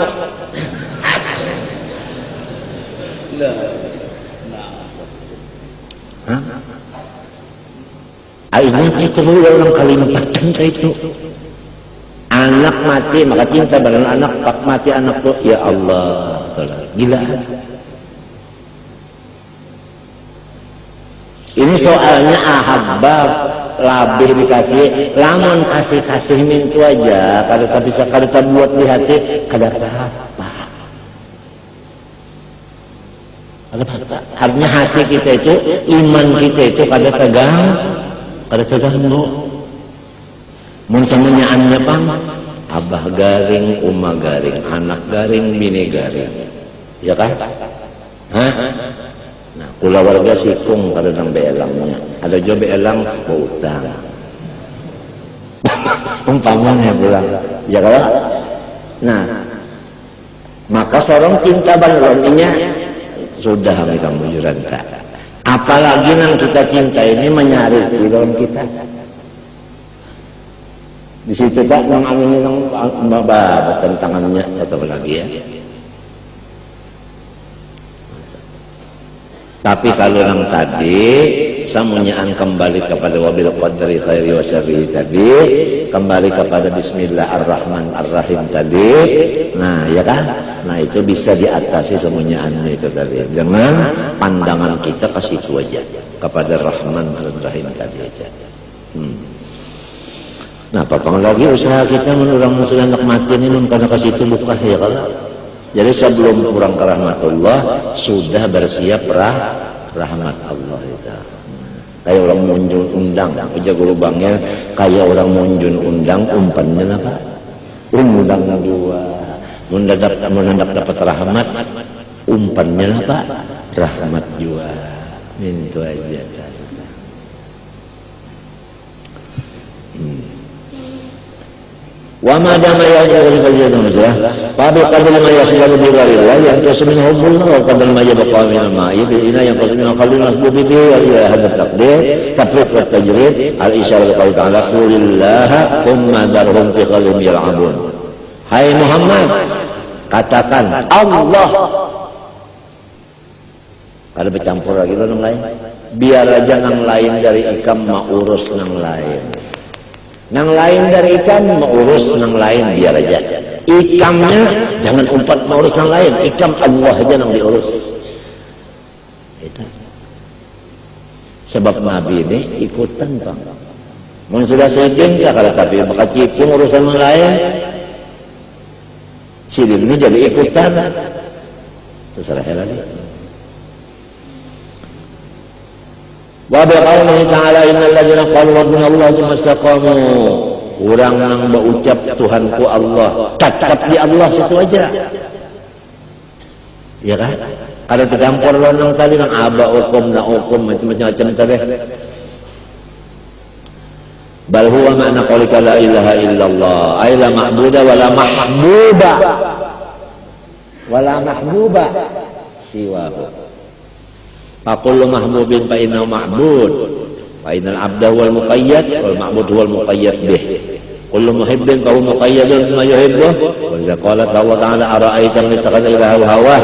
[SPEAKER 1] Akhirnya itu orang kalimat itu. Anak mati maka cinta badan anak, pak mati anak tuh, ya Allah, gila. Ini soalnya ahabbab labih dikasih, lamun kasih mintu aja, kada tak bisa, kada tak buat di hati, kada apa-apa. Artinya hati kita itu, iman kita itu kada tegang, kada terganggu. Mun samunyaannya pang, abah garing, umah garing, anak garing, bini garing, ya kan? Hah? Nah, kula warga sikung kada nang beelangnya, ada juga beelang mau utang. Umpamanya pulang, ya kan? Nah, maka seorang cinta baloninya sudah kamu juranta. Apalagi nang kita cinta ini menyari di dalam kita. Di situ tak nang angin nang babak tantangannya atau lagi ya. Tapi kalau nang tadi samunyaan kembali kepada wabil qadri khairi wa syarri tadi, kembali kepada bismillahirrahmanirrahim tadi. Nah, ya kan? Nah, itu bisa diatasi semunyaannya itu tadi. Dengan pandangan kita ke situ aja, kepada Rahman dan Rahim tadi aja. Nah, apa lagi usaha kita menurang sudah anak mati ini karena ke situ bukan ya kalau. Jadi sebelum kurang ke rahmatullah sudah bersiap rahmat Allah itu. Kayak orang munjun undang, puja guru bangnya kayak orang munjun undang umpannya lah Pak. Undang dua. Mendadak dapat rahmat umpannya lah Pak. Rahmat jua. Itu aja. Wa ma dama yaqulu fajrun mislah fa bi qadri ma yasbaru bi gharillah yanqasu min hubbullah wa qadri ma yabqa min al-ma'i fi ina yanqasu min al-khalil masbubi bi wa ila hadha taqdir tafriq wa tajrid al-isyarat qala ta'ala qulillaha thumma darhum fi khalihim yal'abun. Hai Muhammad, katakan Allah. Ada bercampur lagi lo nang lain. Biar aja nang lain dari ikam ma urus nang lain. Nang lain dari ikam mengurus nang lain biar aja. Ikamnya jangan umpat mengurus nang lain. Ikam Allah aja nang diurus. Itu. Sebab Nabi ini ikutan bang. Mun sudah sedeng kalau tapi maka cipung urusan nang lain. Sidin ini jadi ikutan. Terserah lagi. Wa bi qaulihi ta'ala innal ladzina qalu rabbuna Allah tsumma istaqamu. Urang nang berucap Tuhanku Allah, tetap di Allah situ aja. Ya kan? Ada tercampur nang tadi nang aba hukum na hukum macam-macam tadi. Bal huwa ma'na qaulika la ilaha illallah, ay la ma'budu wa la mahbuba. Wa la mahbuba siwahu. Faqullu mahbubin fa innahu ma'bud fa innal abda huwal muqayyad wal ma'bud huwal muqayyad bih kullu muhibbin fa huwa muqayyadun bima yuhibbu wa idza qala Allah ta'ala ara'aita man ittakhadha ilahahu hawah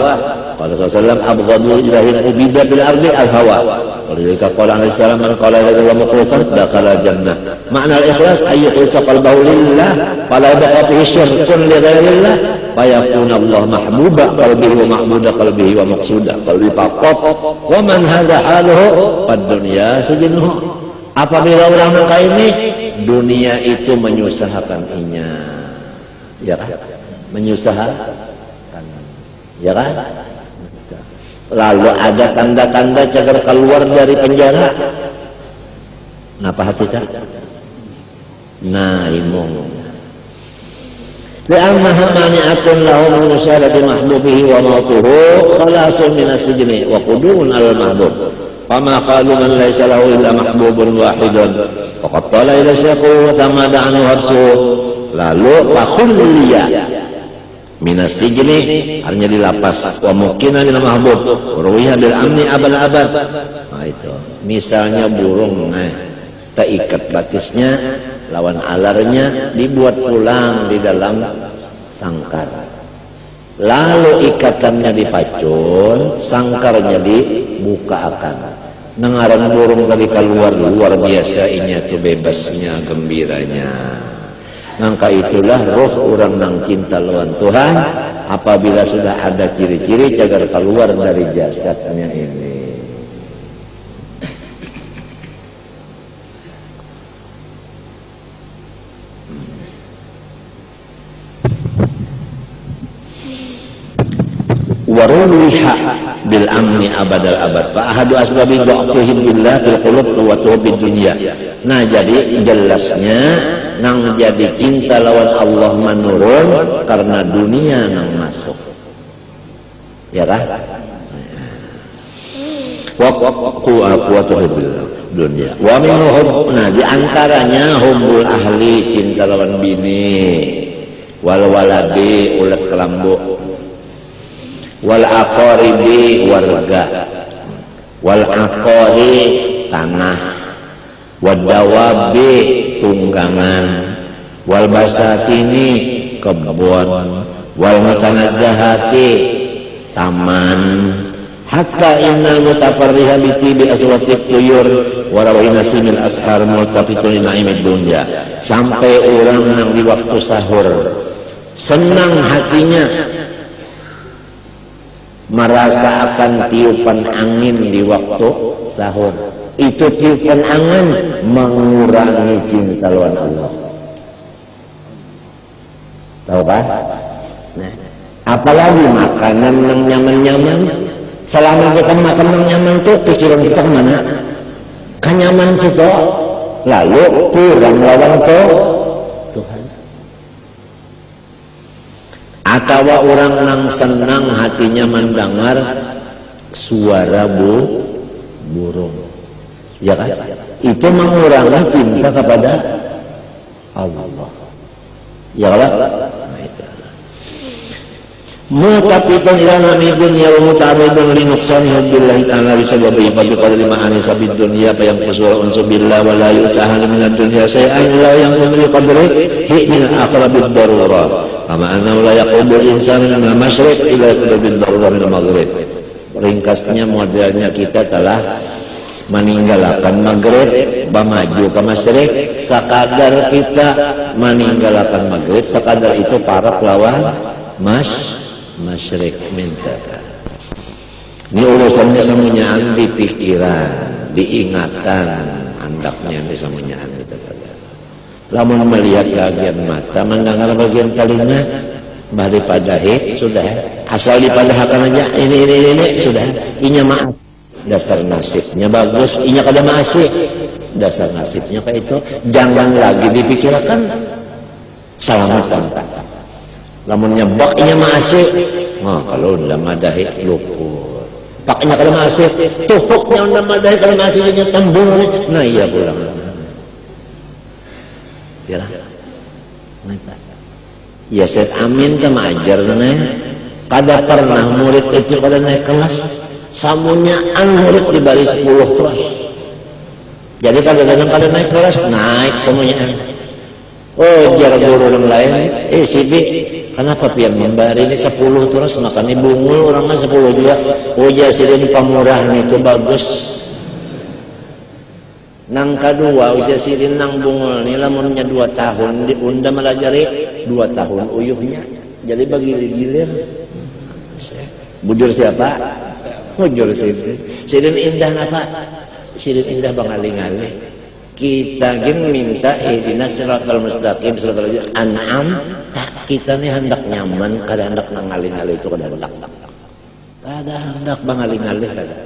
[SPEAKER 1] qala sallallahu abghadu ilahin ubida bil ardi al hawa wa idza qala alaihi salam man qala la ilaha mukhlishan dakhala jannah ma'na al ikhlas ay yukhlisa qalbahu lillah fala yabqa fihi syirkun li ghairillah fayakun Allah mahbuba qalbihi wa mahmuda qalbihi wa maqsuda qalbi faqat wa man hadha haluhu fad dunya sijnuhu. Apabila orang nangka ini dunia itu menyusahkan inya, ya kan? Menyusahkan, ya kan? Lalu ada tanda-tanda cagar keluar dari penjara. Napa hati tak? Nah, imong. Li'annaha mani'atun lahum min musyahadati mahbubihi wa mautuhu khalasun min as-sijni wa qudun al-mahbub. Fama qalu man laysa lahu illa mahbubun wahidun faqad tala ila syaqu wa tamada anhu habsu. Lalu fakhulliya minas sijni artinya di lapas wa mukina min mahbub ruwiha bil amni abal-abad. Nah itu misalnya burung terikat batisnya lawan alarnya dibuat pulang di dalam sangkar, lalu ikatannya dipacul, sangkarnya dibukakan. Nengaran burung tadi keluar luar biasa inya tuh bebasnya, gembiranya. Maka itulah roh orang nang cinta lawan Tuhan apabila sudah ada ciri-ciri cagar keluar dari jasadnya ini. Waruliha bil amni abadal abad fa ahadu asbabi dha'fihim billah fil qulub wa tu'bid dunya. Nah jadi jelasnya nang jadi cinta lawan Allah menurun karena dunia nang masuk, ya kan? Wa tu'bid dunya wa minhum. Nah diantaranya hubbul ahli, cinta lawan bini, wal waladi ulat kelambu, wal aqaribi warga, wal aqari tanah, wad dawabi tunggangan, wal basatini kebun, wal mutanazzahati taman, hatta innal mutafarriha bi aswatit tuyur wa rawina simil ashar multafitun na'imid dunya. Sampai orang yang di waktu sahur senang hatinya merasa akan tiupan angin di waktu sahur. Itu tiupan angin mengurangi cinta lawan Allah. Tahu kan? Nah, apalagi makanan yang nyaman-nyaman. Selama kita makan yang nyaman tuh pikiran kita kemana? Kan nyaman situ. Lalu kurang lawan Tuhan. Atau orang yang senang hatinya mendengar suara burung. Ya kan? Itu mengurangi cinta kepada Allah. Ya kan? Muqafitan ila namibun ya mutaribun li nuqsani billahi ta'ala bisababi bi qadri ma'ani sabid dunya fa yanqusu unsu billah wa la yutahal min ad-dunya shay'an la yanqusu bi qadri hi min al-akhirah bid darurah kama annahu la yaqubu al-insan min al-masyriq ila bid darurah min al-maghrib. Ringkasnya modelnya kita telah meninggalkan maghrib maju ke masyriq, sakadar kita meninggalkan maghrib sakadar itu para pelawan masyriq minta. Ini urusannya semuanya di pikiran, diingatan, andaknya di semuanya gitu. Lamun melihat bagian mata, mendengar bagian telinga, daripada sudah asal dipadahkan aja ini sudah. Inya maaf, dasar nasibnya bagus, inya kada masih, dasar nasibnya kayak itu. Jangan lagi dipikirkan selamat tanpa. Lamun nyebak inya masih, kalau udah madahi luput. Paknya kalau masih, tuhuknya udah madahi kalau masih inya tembung. Nah iya pulang. Ya lah. Ya Syed Amin kan ajar nih. Kada pernah murid itu kada naik kelas. Samunya murid di baris 10 terus. Jadi kadang-kadang kada naik kelas, naik semuanya. Oh, jar guru yang lain, Sibi, kenapa pian membari ini 10 terus makan bungul orang mah 10 juga. Oh ya sidin pamurah itu bagus. Nang kedua uja sidin nang bungul ni lamunnya 2 tahun diunda melajari 2 tahun uyuhnya. Jadi bagi gilir. Bujur siapa? Bujur sidin. Sidin indah apa? Sidin indah bangali-ngali. Kita gin minta ihdinas siratal mustaqim siratal an'am tak kita nih hendak nyaman kada hendak nangali-ngali itu kada hendak bangali-ngali kada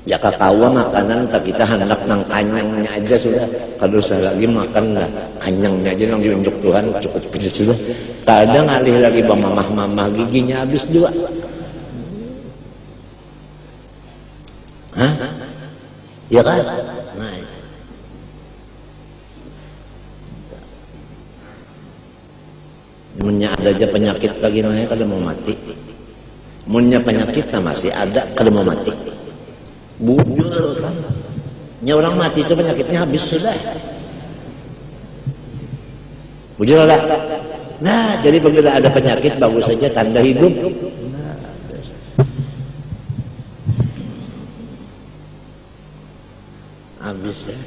[SPEAKER 1] ya kakawa makanan tak kita hendak nang kanyangnya aja sudah kada usah lagi makan lah kanyangnya aja nang diunjuk Tuhan cukup sudah kada ngalih lagi mamah-mamah giginya habis juga. Hah? Ya kan? Nah, munnya ada aja penyakit lagi nanya kada mau mati. Munnya penyakitnya masih ada kada mau mati. Bujur kan? Nya orang mati itu penyakitnya habis sudah. Bujur lah. Nah, jadi begitu ada penyakit bagus saja tanda hidup. Habis ya.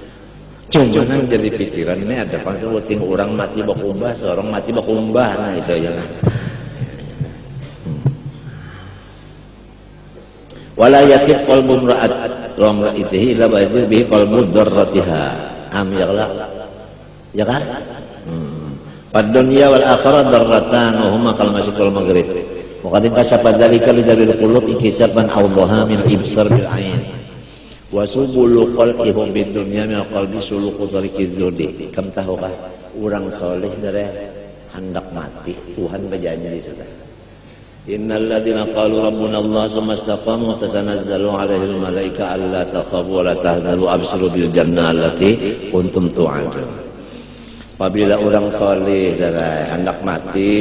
[SPEAKER 1] Cuma jadi pikiran ini ada pasal penting orang mati bakumbah, seorang mati bakumbah, nah itu aja. Wala yaqib qalbu imra'atihi illa ba'idhu bihi qalbu darratiha. Ya Allah. Ya kan? Pad dunya wal akhirah darratan wa huma kal masyiq wal maghrib. Wa qad kasaba dzalika li dalil qulub ikisaban awdaha min ibsar bil ain. Wasubulu qalbi bid dunya min qalbi suluku tariqiz zudi. Kam tahukah orang soleh dari hendak mati Tuhan berjanji sudah. Innal ladzina qalu rabbuna Allah tsumma istaqamu tatanazzalu 'alaihil malaika alla takhafu wa la tahzanu abshiru bil jannah allati kuntum tu'adun. Apabila orang soleh dari hendak mati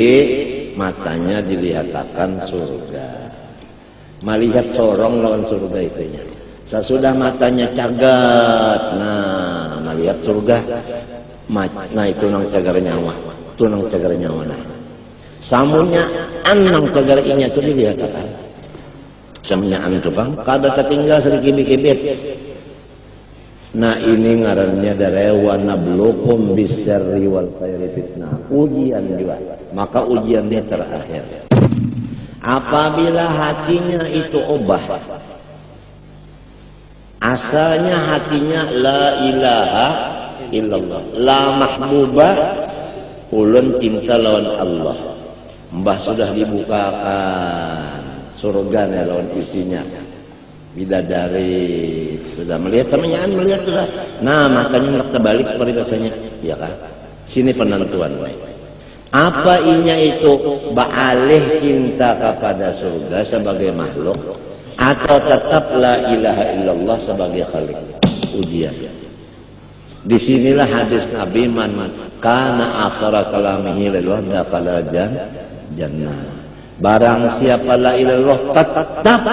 [SPEAKER 1] matanya dilihatkan surga. Melihat sorong lawan surga itunya. Sesudah matanya cagat, nah melihat surga, nah itu nang cagar nyawa, itu nang cagar nyawa nah. Samunya nang cagar inya tu dilihat kan, samunya tu bang, kada tertinggal sedikit kibit. Nah ini ngarannya dari wanablukum bisyarri wal khairi fitnah, ujian juga, maka ujiannya terakhir. Apabila hatinya itu obah. Asalnya hatinya la ilaha illallah, la mahbubah, ulun cinta lawan Allah. Mbah sudah dibukakan surga lawan isinya, bidadari sudah melihat temannya melihat sudah. Nah makanya nak terbalik peribahasanya, ya kan? Sini penentuan. Apa inya itu baalih cinta kepada surga sebagai makhluk? atau tetap la ilaha illallah sebagai khalik. Ujian. Disinilah hadis Nabi, man kana akhara kalamihi lillah dakhala jannah. Barang siapa la ilaha illallah tetap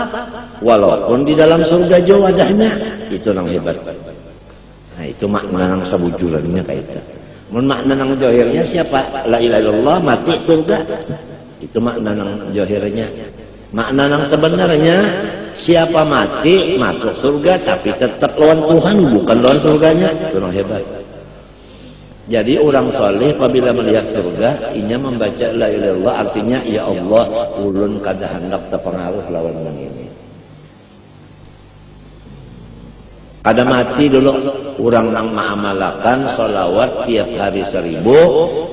[SPEAKER 1] walaupun di dalam surga jauh wadahnya, itu nang hebat. Nah, itu makna nang sabujulannya kayak itu. Mun makna nang johirnya siapa la ilaha illallah mati surga. Itu makna nang johirnya. Makna nang sebenarnya siapa mati masuk surga tapi tetap lawan Tuhan, bukan lawan surganya. Itu nang hebat. Jadi orang soleh apabila melihat surga, inya membaca la ilaha illallah, artinya ya Allah, ulun kada hendak terpengaruh lawan ini. Kada mati dulu orang nang mengamalkan sholawat tiap hari 1000,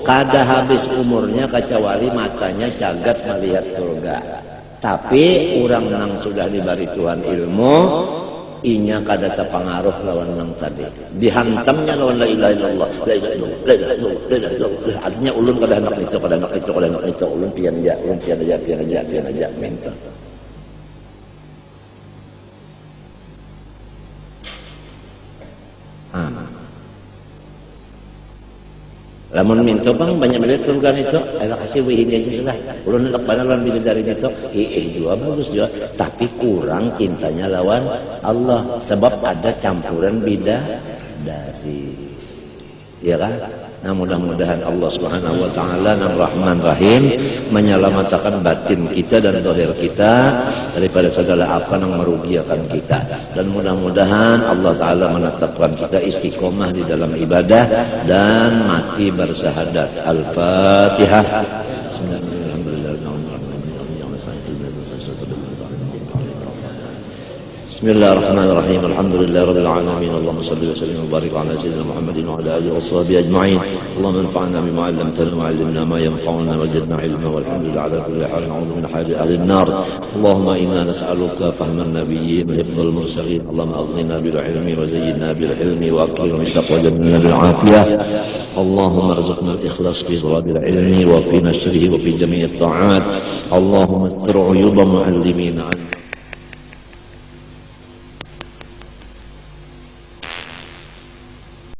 [SPEAKER 1] kada habis umurnya kecuali matanya cagat melihat surga. Tapi orang nang sudah diberi Tuhan ilmu, inya kada terpengaruh lawan nang tadi. Dihantamnya lawan la ilaha illallah, la ilaha illallah, la ilaha illallah, la ilaha illallah. Artinya ulun kada hendak itu, kada hendak itu, kada hendak itu, ulun pian aja minta. Lamun minta bang banyak melihat surga itu, ada kasih wihin aja sudah. Ulun hendak bana lawan bidadari itu, juga bagus juga, tapi kurang cintanya lawan Allah, sebab ada campuran bidadari, ya kan? Nah, mudah-mudahan Allah Subhanahu wa taala nang Rahman Rahim menyelamatkan batin kita dan zahir kita daripada segala apa yang merugikan kita, dan mudah-mudahan Allah taala menetapkan kita istiqomah di dalam ibadah dan mati bersyahadat. Al-Fatihah. Bismillahirrahmanirrahim. Alhamdulillahirabbil alamin. Allahumma shalli wa sallim wa barik ala sayyidina Muhammadin wa ala alihi washabihi ajma'in. Allahumma anfa'na bima 'allamtana wa 'allimna ma yanfa'una wa zidna 'ilma walhamdulillahi ala kulli hal. Na'udzu min hali ahli an-nar. Allahumma inna nas'aluka fahman nabiyyin wa hifdzal mursalin. Allahumma aghnina bil 'ilmi wa zayyinna bil hilmi wa akrimna bit taqwa wa jannibna bil 'afiyah. Allahumma arzuqna al-ikhlas fi talabil 'ilmi wa fi nashrihi wa fi jami'it ta'at. Allahumma astur 'uyuba mu'allimina